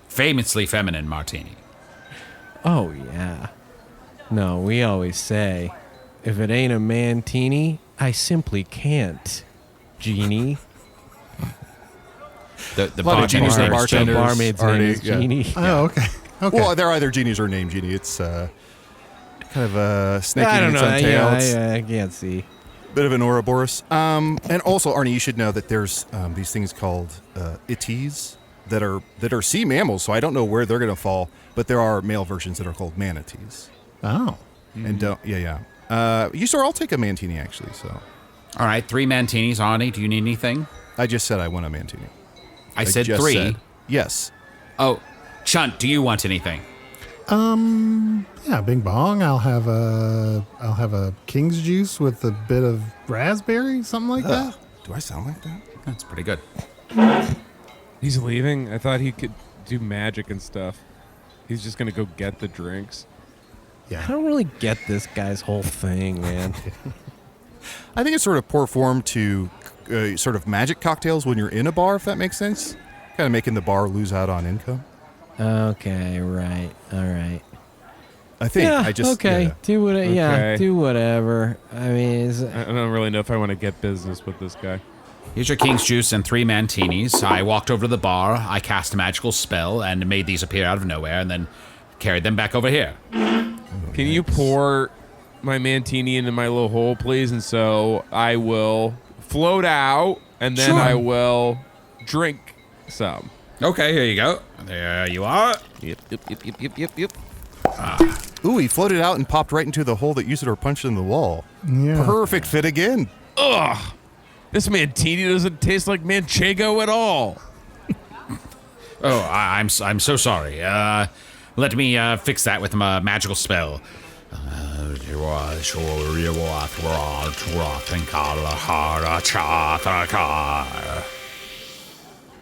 Famously feminine martini. Oh yeah. No, we always say, if it ain't a mantini, I simply can't. Genie. The bartender's name is Genie. The barmaid's name is Genie. Oh, okay. Well, they're either genies or named Genie. It's kind of a snake I in don't its know. own tail. I can't see. Bit of an Ouroboros. And also, Arnie, you should know that there's these things called itties that are sea mammals. So I don't know where they're going to fall, but there are male versions that are called manatees. Oh. And Usidore, I'll take a mantini actually. So. All right, 3 mantinis. Arnie, do you need anything? I just said I want a mantini. I said just 3. Said, yes. Oh, Chunt, do you want anything? Yeah, Bing Bong. I'll have a King's juice with a bit of raspberry, something like that. Do I sound like that? That's pretty good. He's leaving? I thought he could do magic and stuff. He's just going to go get the drinks. Yeah. I don't really get this guy's whole thing, man. I think it's sort of poor form to sort of magic cocktails when you're in a bar, if that makes sense. Kind of making the bar lose out on income. Okay, right. All right. I think. Yeah, I just okay. Yeah. Do what. Okay. Yeah, do whatever. I mean, I don't really know if I want to get business with this guy. Here's your King's juice and 3 mantinis. I walked over to the bar, I cast a magical spell, and made these appear out of nowhere, and then carried them back over here. Can you pour my mantini into my little hole, please? And so I will float out, and then I will drink some. Okay, here you go. There you are. Yep. Ooh, he floated out and popped right into the hole that Usidore punched in the wall. Yeah. Perfect fit again. Ugh. This mantini doesn't taste like manchego at all. Oh, I'm so sorry. Let me fix that with my magical spell.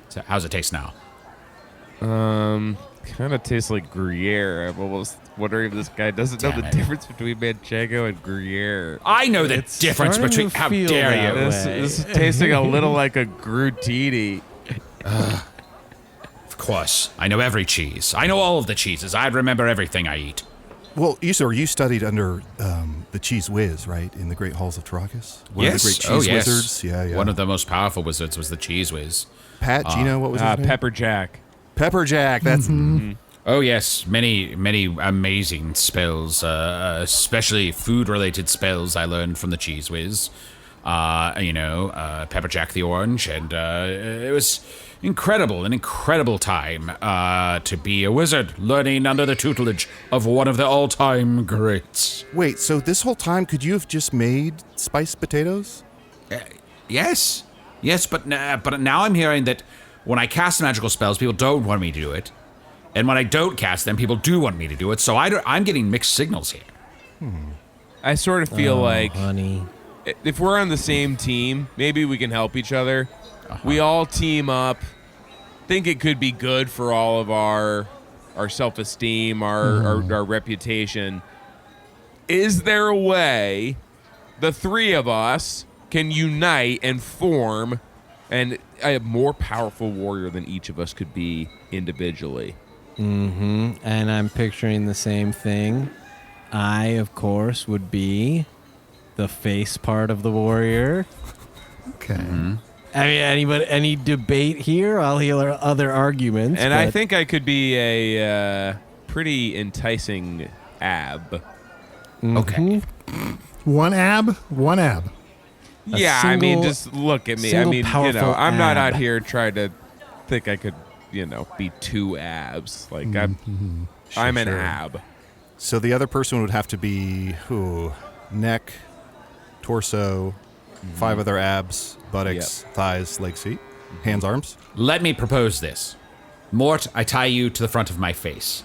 So how's it taste now? Kind of tastes like Gruyere. I'm almost wondering if this guy doesn't know the difference between Manchego and Gruyere. I know the difference between. How dare you? This is tasting a little like a Grutini. Of course, I know every cheese. I know all of the cheeses. I remember everything I eat. Well, Usidore, you studied under the Cheese Whiz, right, in the Great Halls of Tarakas? One of the great cheese wizards. Yeah. One of the most powerful wizards was the Cheese Whiz. Pat, Gino, what was his name? Pepper Jack. Pepper Jack, that's... Oh, yes, many amazing spells, especially food-related spells I learned from the Cheese Whiz. Pepper Jack the Orange, and it was an incredible time to be a wizard, learning under the tutelage of one of the all-time greats. Wait, so this whole time could you have just made spiced potatoes? Yes, but now I'm hearing that when I cast magical spells, people don't want me to do it. And when I don't cast them, people do want me to do it. So I'm getting mixed signals here. I sort of feel like honey. If we're on the same team, maybe we can help each other. We all team up. Think it could be good for all of our self-esteem, our reputation. Is there a way the three of us can unite and form a more powerful warrior than each of us could be individually? Mm-hmm. And I'm picturing the same thing. I, of course, would be the face part of the warrior. Okay. Mm-hmm. I mean, any debate here? I'll hear other arguments. And I think I could be a pretty enticing ab. Mm-hmm. Okay. One ab? Yeah, I mean, just look at me. I mean, I'm not out here trying to think I could, be two abs. Like, I'm an ab. So the other person would have to be neck, torso, 5 other abs, buttocks, thighs, legs, feet, hands, arms. Let me propose this. Mort, I tie you to the front of my face.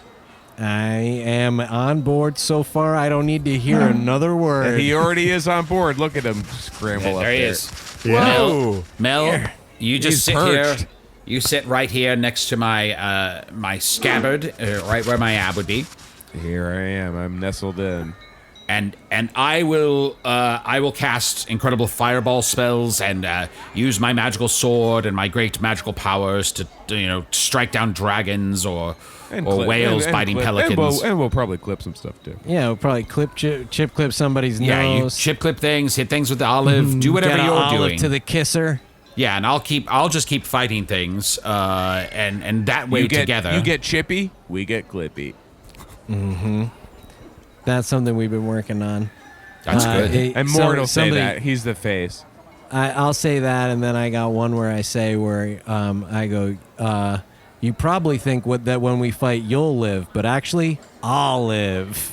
I am on board so far. I don't need to hear another word. He already is on board. Look at him scramble up there. There he is. Whoa. Mel, you just sit perched. here. You sit right here next to my scabbard, right where my ab would be. Here I am. I'm nestled in. And I will cast incredible fireball spells and use my magical sword and my great magical powers to strike down dragons or whales biting pelicans. And we'll probably clip some stuff too. Yeah, we'll probably chip clip somebody's Yeah, you nose. chip clip things, hit things with the olive, do whatever Get an you're olive doing. to the kisser. Yeah, and I'll just keep fighting things, and that way together. You get chippy, we get clippy. Mm-hmm. That's something we've been working on. That's good. And Mort will say that. He's the face. I'll say that, and then I got one where I say I go, you probably think that when we fight you'll live, but actually I'll live.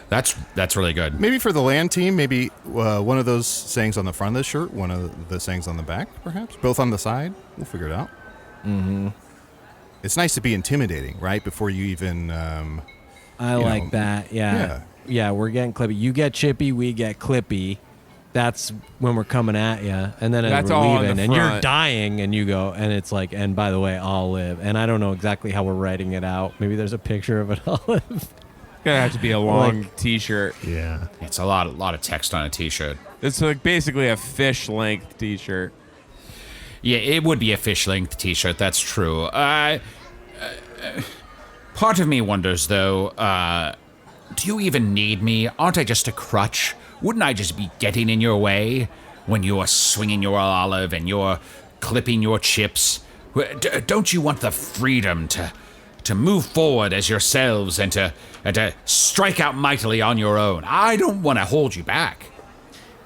That's really good. Maybe for the land team, maybe one of those sayings on the front of the shirt, one of the sayings on the back, perhaps. Both on the side. We'll figure it out. Mm-hmm. It's nice to be intimidating, right? Before you even... I like that, yeah. Yeah, we're getting clippy. You get chippy, we get clippy. That's when we're coming at you. And then That's we're all leaving, on the and you're front. dying, and you go, and it's like, and by the way, I'll live. And I don't know exactly how we're writing it out. Maybe there's a picture of an olive. Gonna have to be a long T-shirt. Yeah. It's a lot of text on a T-shirt. It's like basically a fish length T-shirt. Yeah, it would be a fish-length T-shirt. That's true. Part of me wonders, though, do you even need me? Aren't I just a crutch? Wouldn't I just be getting in your way when you're swinging your olive and you're clipping your chips? Don't you want the freedom to move forward as yourselves and to strike out mightily on your own? I don't want to hold you back.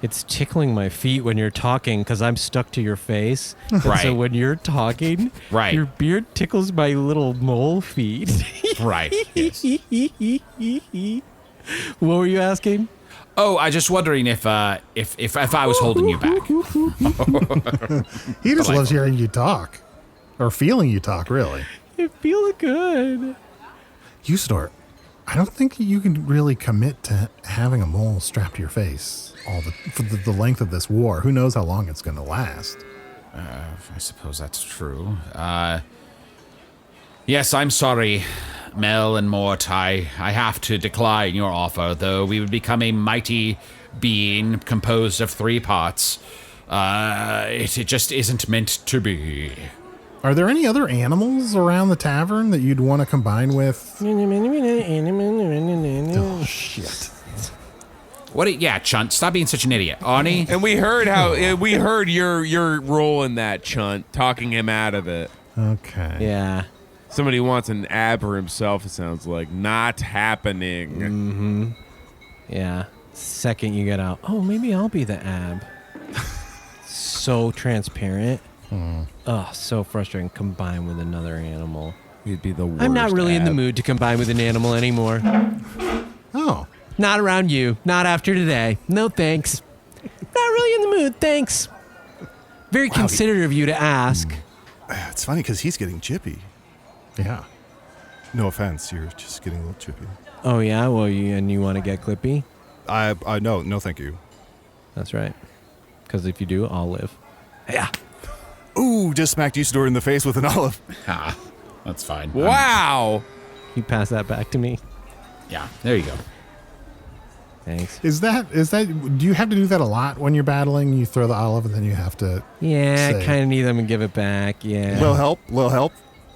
It's tickling my feet when you're talking because I'm stuck to your face. Right. So when you're talking, Right. your beard tickles my little mole feet. Right. Yes. What were you asking? Oh, I just wondering if I was holding you back. He just loves hearing you talk. Or feeling you talk, really. It feels good. Usidore, I don't think you can really commit to having a mole strapped to your face for the length of this war. Who knows how long it's going to last? I suppose that's true. Yes, I'm sorry, Mel and Mort. I have to decline your offer, though we would become a mighty being composed of 3 parts. It just isn't meant to be. Are there any other animals around the tavern that you'd want to combine with? Oh, shit. Yeah, Chunt, stop being such an idiot. Arnie? And we heard your role in that, Chunt, talking him out of it. Okay. Yeah. Somebody wants an ab for himself, it sounds like. Not happening. Mm-hmm. Yeah. Second you get out, oh, maybe I'll be the ab. So transparent. Oh, so frustrating. Combine with another animal. You'd be the worst. I'm not really in the mood to combine with an animal anymore. Oh. Not around you. Not after today. No thanks. Not really in the mood, thanks. Very considerate of you to ask. It's funny because he's getting chippy. Yeah. No offense, you're just getting a little chippy. Oh, yeah? Well, you want to get clippy? No, thank you. That's right. Because if you do, I'll live. Yeah. Ooh, just smacked Usidore in the face with an olive. That's fine. Wow. You pass that back to me. Yeah, there you go. Thanks. Is that, do you have to do that a lot when you're battling? You throw the olive and then you have to Yeah, say. I kind of need them and give it back. Yeah. Little help.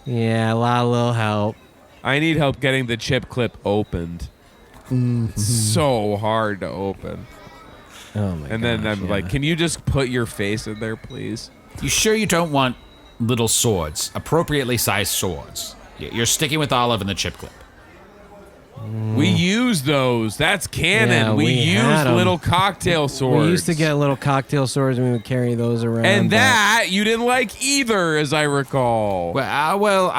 Yeah, a little help. I need help getting the chip clip opened. Mm-hmm. So hard to open. Oh my god. And then I'm like, can you just put your face in there, please? You sure you don't want little swords, appropriately sized swords? You're sticking with olive and the chip clip. We use those. That's canon. Yeah, we we had used 'em. little cocktail swords. We used to get little cocktail swords and we would carry those around. And but- that you didn't like either, as I recall. Well,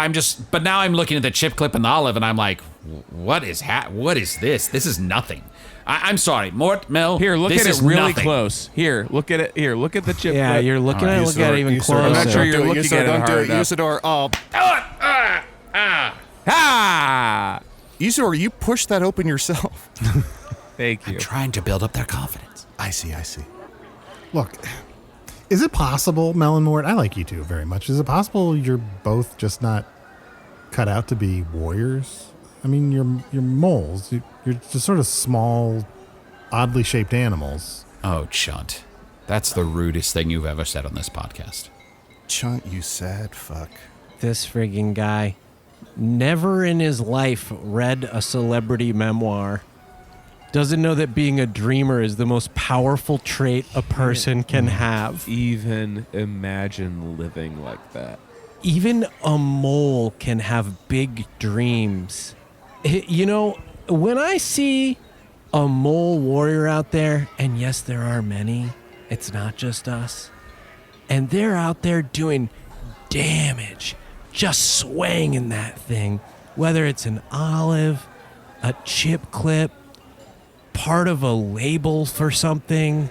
but now I'm looking at the chip clip and the olive, and I'm like, what is this? This is nothing. I'm sorry, Mort, Mel. Here, look this at it is really nothing. close. Here, look at it. Here, look at the chip Yeah, clip. you're looking at it. Look at it even Usidore, closer. I'm not sure you're don't do it, looking at it Usidore, don't do hard it, enough. Usidore. Oh, Ah! Usidore, you pushed that open yourself. Thank you. Trying to build up their confidence. I see. Look, is it possible, Mel and Mort, I like you two very much. Is it possible you're both just not cut out to be warriors? I mean, you're moles. You're just sort of small, oddly shaped animals. Oh, Chunt. That's the rudest thing you've ever said on this podcast. Chunt, you sad fuck. This friggin' guy never in his life read a celebrity memoir. Doesn't know that being a dreamer is the most powerful trait a person can have. Even imagine living like that. Even a mole can have big dreams. You know, when I see a mole warrior out there, and yes, there are many, it's not just us, and they're out there doing damage, just swinging that thing, whether it's an olive, a chip clip, part of a label for something,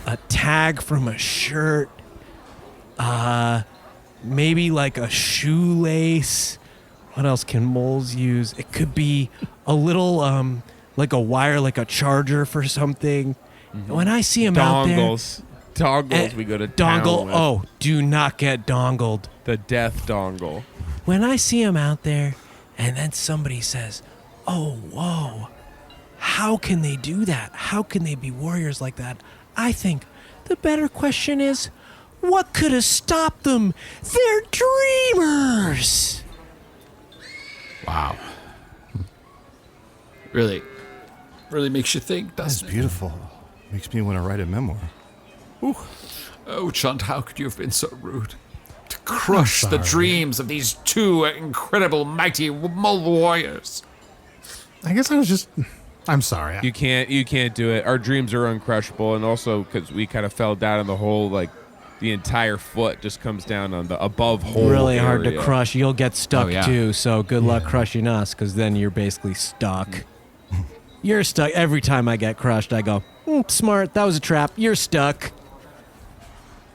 a tag from a shirt, maybe like a shoelace. What else can moles use? It could be a little, like a wire, like a charger for something. Mm-hmm. When I see them out there... Dongles, we go to dongle. town with. Oh, do not get dongled. The death dongle. When I see them out there, and then somebody says, "Oh, whoa, how can they do that? How can they be warriors like that?" I think the better question is, what could have stopped them? They're dreamers. Wow. Really makes you think, That's doesn't it? beautiful. Makes me want to write a memoir. Ooh. Oh, Chunt, how could you have been so rude? To crush the dreams of these two incredible, mighty mole warriors. I guess I'm sorry. You can't do it. Our dreams are uncrushable, and also because we kind of fell down in the hole, like the entire foot just comes down on the above hole. Really hard to area. crush. You'll get stuck Oh, yeah. too, so good luck crushing us, because then you're basically stuck. You're stuck. Every time I get crushed, I go, smart, that was a trap. You're stuck.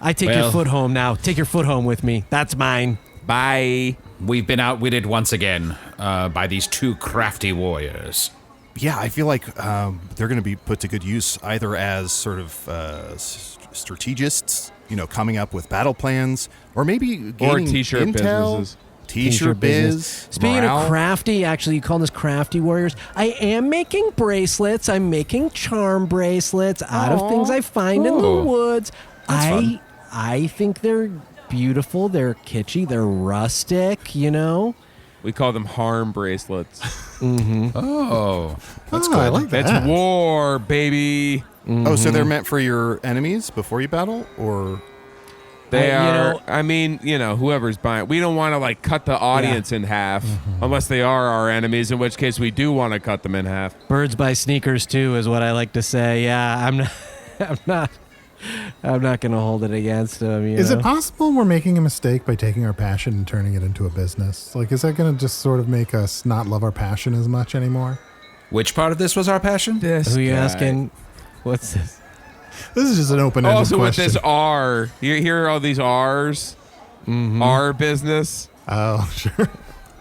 I take your foot home now. Take your foot home with me. That's mine. Bye. We've been outwitted once again by these two crafty warriors. Yeah, I feel like they're going to be put to good use either as sort of strategists coming up with battle plans, or maybe gaining t-shirt intel. businesses. T-shirt biz. Speaking morale. of crafty, actually, you call us crafty warriors. I am making bracelets. I'm making charm bracelets out of things I find in the woods. fun. I think they're beautiful. They're kitschy. They're rustic. We call them harm bracelets. Oh, That's good. I like that. That's war, baby. Oh, so they're meant for your enemies before you battle, or They you are. know- I mean, whoever's buying. We don't want to cut the audience in half, unless they are our enemies. In which case, we do want to cut them in half. Birds buy sneakers too, is what I like to say. Yeah, I'm not going to hold it against them. Is it possible we're making a mistake by taking our passion and turning it into a business? Like, is that going to just sort of make us not love our passion as much anymore? which part of this was our passion? Who are you asking? What's this? This is just an open-ended Also, question. with this R, here are all these R's. R business. Oh, sure.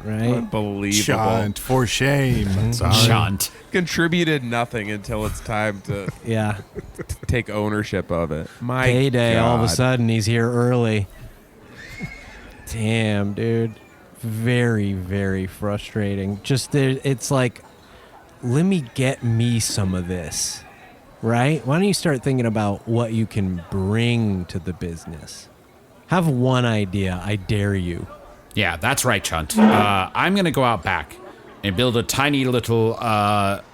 Right? Unbelievable. Chunt, for shame. Sorry. Chunt. Contributed nothing until it's time to Yeah. take ownership of it. My Payday, all of a God. sudden, he's here early. Damn, dude. Very, very frustrating. Just it's like, let me get me some of this, right? Why don't you start thinking about what you can bring to the business? Have one idea. I dare you. Yeah, that's right, Chunt. I'm going to go out back and build a tiny little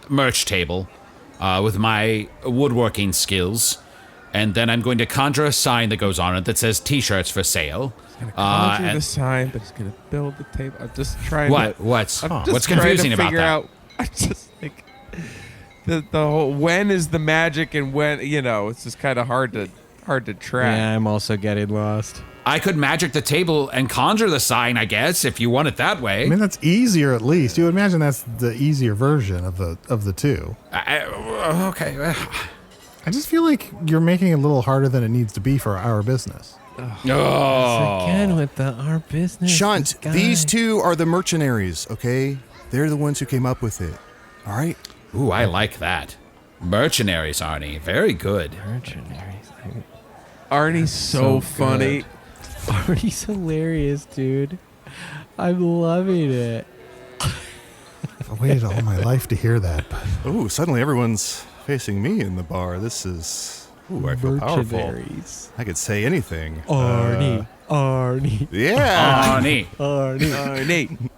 merch table with my woodworking skills. And then I'm going to conjure a sign that goes on it that says T-shirts for sale. Conjure and- the sign, but he's gonna build the table. I'm just trying What? to. What's I'm just what's trying confusing to about figure that? out. I just like the whole when is the magic and when it's just kind of hard to track. Yeah, I'm also getting lost. I could magic the table and conjure the sign, I guess, if you want it that way. I mean, that's easier at least. You would imagine that's the easier version of the two. Okay. I just feel like you're making it a little harder than it needs to be for our business. Oh. Again with our business. Chunt, this guy. these two are the mercenaries, okay? They're the ones who came up with it. All right? Ooh, I like that. Mercenaries, Arnie. Very good. Mercenaries. Arnie's so funny. good. Arnie's hilarious, dude. I'm loving it. I waited all my life to hear that, but Ooh, suddenly everyone's facing me in the bar. This is... Ooh, I feel powerful. Mercenaries. I could say anything. Arnie. Yeah. Arnie. Arnie.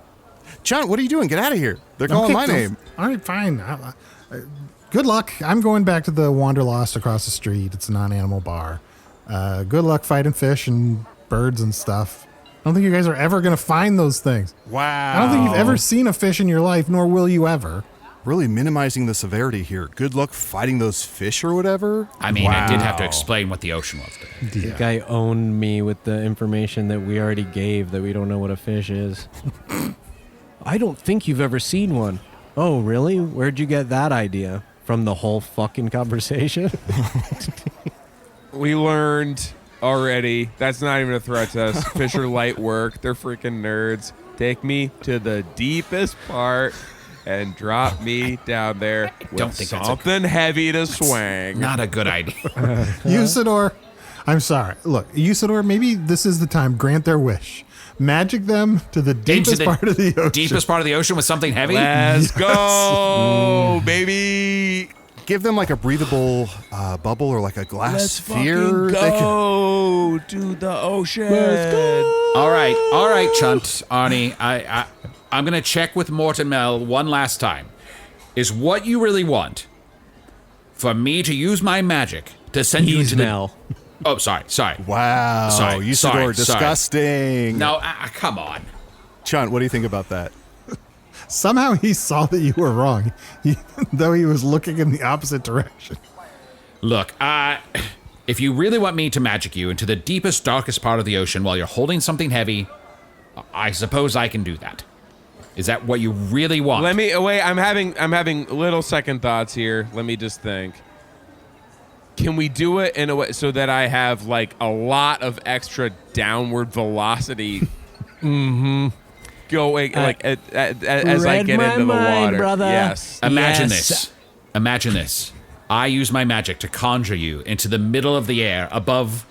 Chunt, what are you doing? Get out of here. They're calling my name. All right, fine. Good luck. I'm going back to the Wanderlost across the street. It's a non-animal bar. Good luck fighting fish and birds and stuff. I don't think you guys are ever going to find those things. Wow. I don't think you've ever seen a fish in your life, nor will you ever. Really minimizing the severity here. Good luck fighting those fish or whatever. I mean, I did have to Wow. explain what the ocean was to me. The guy owned me with the information that we already gave that we don't know what a fish is. I don't think you've ever seen one. Oh, really? Where'd you get that idea? From the whole fucking conversation? We learned already. That's not even a threat to us. Fish are light work. They're freaking nerds. Take me to the deepest part and drop me down there don't with think that's something heavy to swing. Not a good idea. Usidore, I'm sorry. Look, Usidore, maybe this is the time. Grant their wish. Magic them to the deepest part of the ocean. Deepest part of the ocean with something heavy? Let's go, baby. Give them like a breathable bubble or like a glass Let's sphere. fucking They can- go to the ocean. All right, Chunt, Arnie. I'm going to check with Mort and Mel one last time. Is what you really want for me to use my magic to send you into Mel. the... Oh, sorry. Wow. Sorry, Usidore, sorry. disgusting. No, come on. Chunt, what do you think about that? Somehow he saw that you were wrong, though he was looking in the opposite direction. Look, if you really want me to magic you into the deepest, darkest part of the ocean while you're holding something heavy, I suppose I can do that. Is that what you really want? Let me wait. I'm having little second thoughts here. Let me just think. Can we do it in a way so that I have like a lot of extra downward velocity? Going like as I Read get my into the mind, water. brother. Yes. Imagine Yes. this. Imagine this. I use my magic to conjure you into the middle of the air above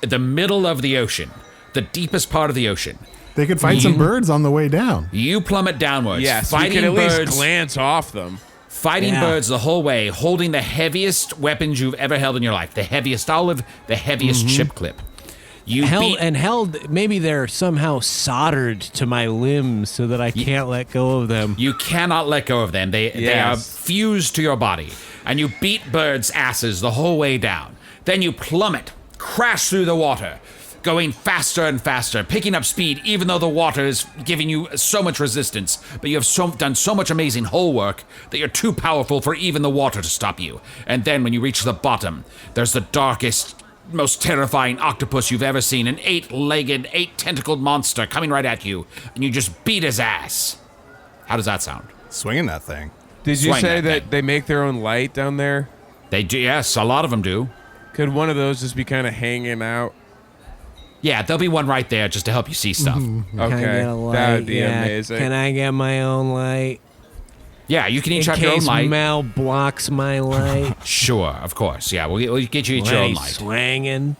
the middle of the ocean, the deepest part of the ocean. They could fight some birds on the way down. You plummet downwards. Yes, fighting you can at birds, least glance off them. Fighting birds the whole way, holding the heaviest weapons you've ever held in your life. The heaviest olive, the heaviest chip clip. Maybe they're somehow soldered to my limbs so that I can't let go of them. You cannot let go of them. They are fused to your body. And you beat birds' asses the whole way down. Then you plummet, crash through the water, going faster and faster, picking up speed even though the water is giving you so much resistance. But you have done so much amazing hull work that you're too powerful for even the water to stop you. And then when you reach the bottom, there's the darkest, most terrifying octopus you've ever seen, an 8-legged, 8-tentacled monster coming right at you, and you just beat his ass. How does that sound? Swinging that thing. Did you say that they make their own light down there? They do, yes, a lot of them do. Could one of those just be kind of hanging out? Yeah, there'll be one right there just to help you see stuff. Okay, Can I get a light? that would be amazing. Can I get my own light? Yeah, you can each have your own light. In case Mel blocks my light. Sure, of course. Yeah, we'll get you each your own light. Swanging.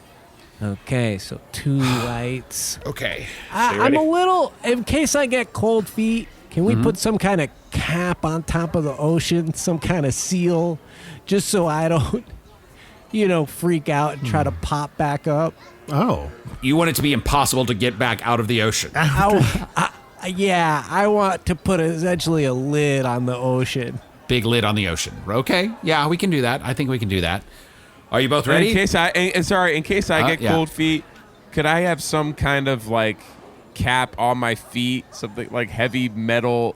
Okay, so 2 lights. Okay. I'm a little, in case I get cold feet, can we put some kind of cap on top of the ocean, some kind of seal, just so I don't, freak out and try to pop back up? Oh. You want it to be impossible to get back out of the ocean. Yeah, I want to put essentially a lid on the ocean. Big lid on the ocean. Okay, yeah, we can do that. I think we can do that. Are you both ready? In case I get cold feet, could I have some kind of cap on my feet, something like heavy metal?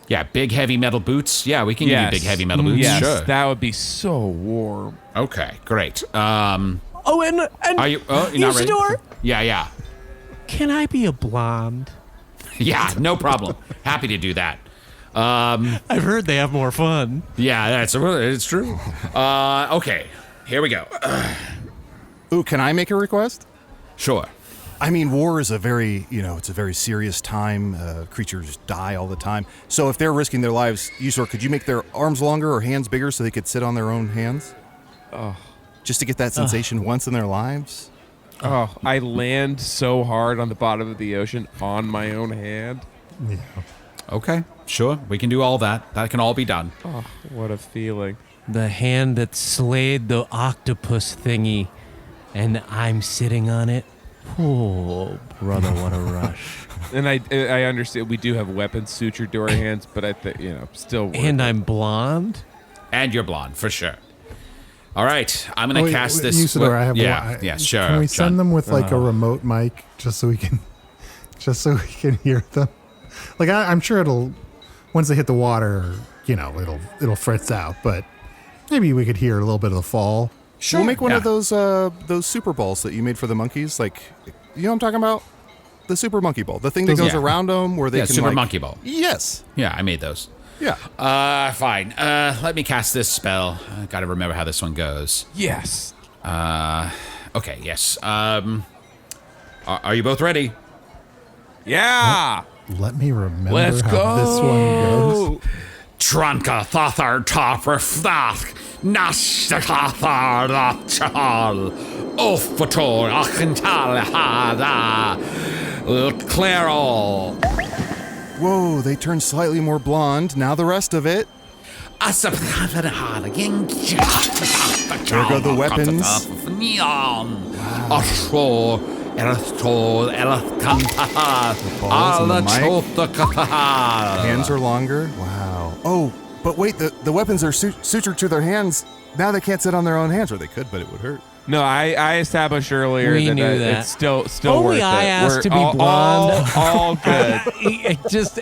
Yeah, big heavy metal boots. Yeah, we can give you big heavy metal boots. Yes, sure. that would be so warm. Okay, great. And Are you? Oh, you're not ready? Usidore? Yeah. Can I be a blonde? Yeah, no problem. Happy to do that. I've heard they have more fun. Yeah, it's true. Okay, here we go. Ooh, can I make a request? Sure. I mean, war is a very serious time. Creatures die all the time. So if they're risking their lives, Usidore, could you make their arms longer or hands bigger so they could sit on their own hands? Oh. Just to get that sensation once in their lives? Oh, I land so hard on the bottom of the ocean on my own hand. Yeah. Okay, sure. We can do all that. That can all be done. Oh, what a feeling. The hand that slayed the octopus thingy, and I'm sitting on it. Oh, brother, what a rush. And I understand we do have weapons sutured to our hands, but I think, still worth And it. I'm blonde? And you're blonde, for sure. All right, I'm going to cast this. Usidore, I have yeah, sure. Can we send Chunt. them with a remote mic just so we can hear them? I'm sure it'll, once they hit the water, it'll fritz out, but maybe we could hear a little bit of the fall. Sure. We'll make one of those super balls that you made for the monkeys. You know what I'm talking about? The super monkey ball. The thing that goes around them where they can super monkey ball. Yes. Yeah, I made those. Yeah. Fine. Let me cast this spell. I gotta remember how this one goes. Yes. Okay, yes. Are you both ready? Yeah. Let me remember Let's how go. this one goes. Trunka Thothar Topper Fthach Nashtathar Lachal Ofator Achental Hada Claro. Whoa, they turned slightly more blonde. Now the rest of it. There go the weapons. Hands are longer. Wow. Oh, but wait, the weapons are sutured to their hands. Now they can't sit on their own hands, or they could, but it would hurt. No, I established earlier We that, knew that. it's still Only worth I it. asked We're to be blonde. all good.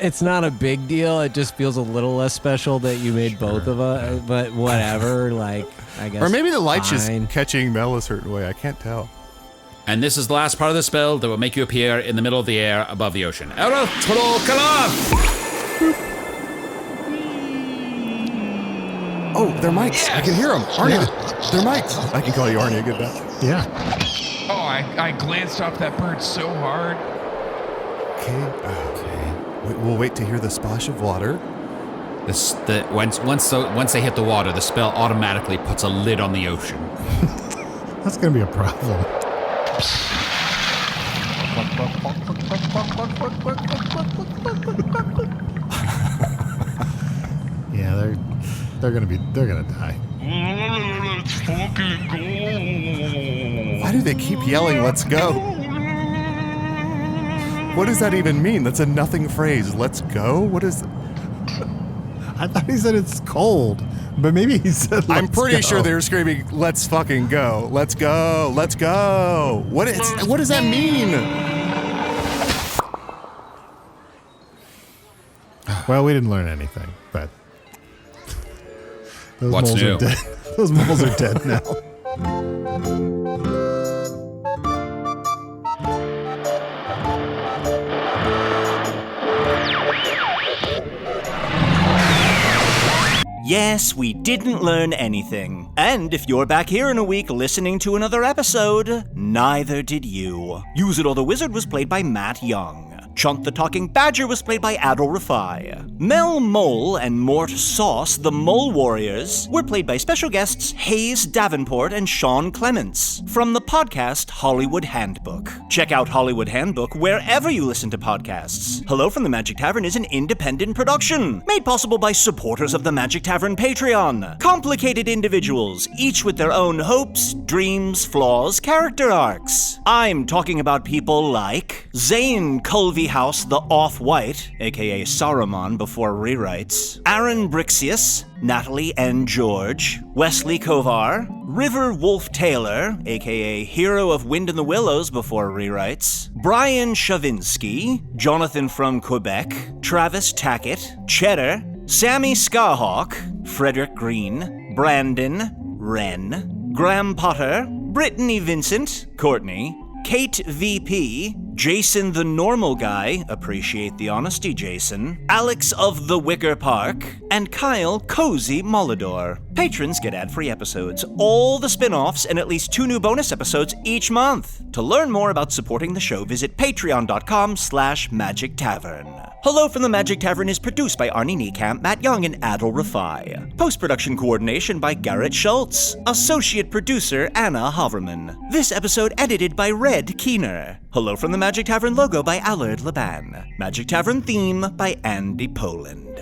It's not a big deal. It just feels a little less special that you made both of us, but whatever, I guess. Or maybe the light's fine. just catching Mel a certain way. I can't tell. And this is the last part of the spell that will make you appear in the middle of the air above the ocean. Oh, they're mics. I can hear them. Arnie, they're mics. I can call you Arnie. Good bet. Yeah. Oh, I glanced off that bird so hard. Okay. We'll wait to hear the splash of water. Once they hit the water, the spell automatically puts a lid on the ocean. That's going to be a problem. Yeah, they're gonna die. Let's fucking go. Why do they keep yelling, let's go? What does that even mean? That's a nothing phrase. Let's go? What is... I thought he said it's cold, but maybe he said let's I'm pretty go. sure they were screaming, let's fucking go. Let's go. Let's go. What does that mean? Well, we didn't learn anything, but those What's moles new? are dead. Those moles are dead now. Yes, we didn't learn anything. And if you're back here in a week listening to another episode, neither did you. Usidore the Wizard was played by Matt Young. Chunt the Talking Badger was played by Adal Rifai. Mel Mole and Mort Sauce, the Mole Warriors, were played by special guests Hayes Davenport and Sean Clements from the podcast Hollywood Handbook. Check out Hollywood Handbook wherever you listen to podcasts. Hello from the Magic Tavern is an independent production, made possible by supporters of the Magic Tavern Patreon. Complicated individuals, each with their own hopes, dreams, flaws, character arcs. I'm talking about people like Zane Culvey House the Off-White, aka Saruman before rewrites, Aaron Brixius, Natalie N. George, Wesley Kovar, River Wolf Taylor, aka Hero of Wind in the Willows before rewrites, Brian Shavinsky, Jonathan from Quebec, Travis Tackett, Cheddar, Sammy Scarhawk, Frederick Green, Brandon, Wren, Graham Potter, Brittany Vincent, Courtney, Kate VP, Jason the Normal Guy, appreciate the honesty, Jason, Alex of the Wicker Park, and Kyle Cozy Molidor. Patrons get ad-free episodes, all the spin-offs, and at least 2 new bonus episodes each month. To learn more about supporting the show, visit patreon.com/Magic Tavern. Hello from the Magic Tavern is produced by Arnie Niekamp, Matt Young, and Adal Rifai. Post-production coordination by Garrett Schultz. Associate producer Anna Havermann. This episode edited by Red Keener. Hello from the Magic Tavern logo by Allard Laban. Magic Tavern theme by Andy Poland.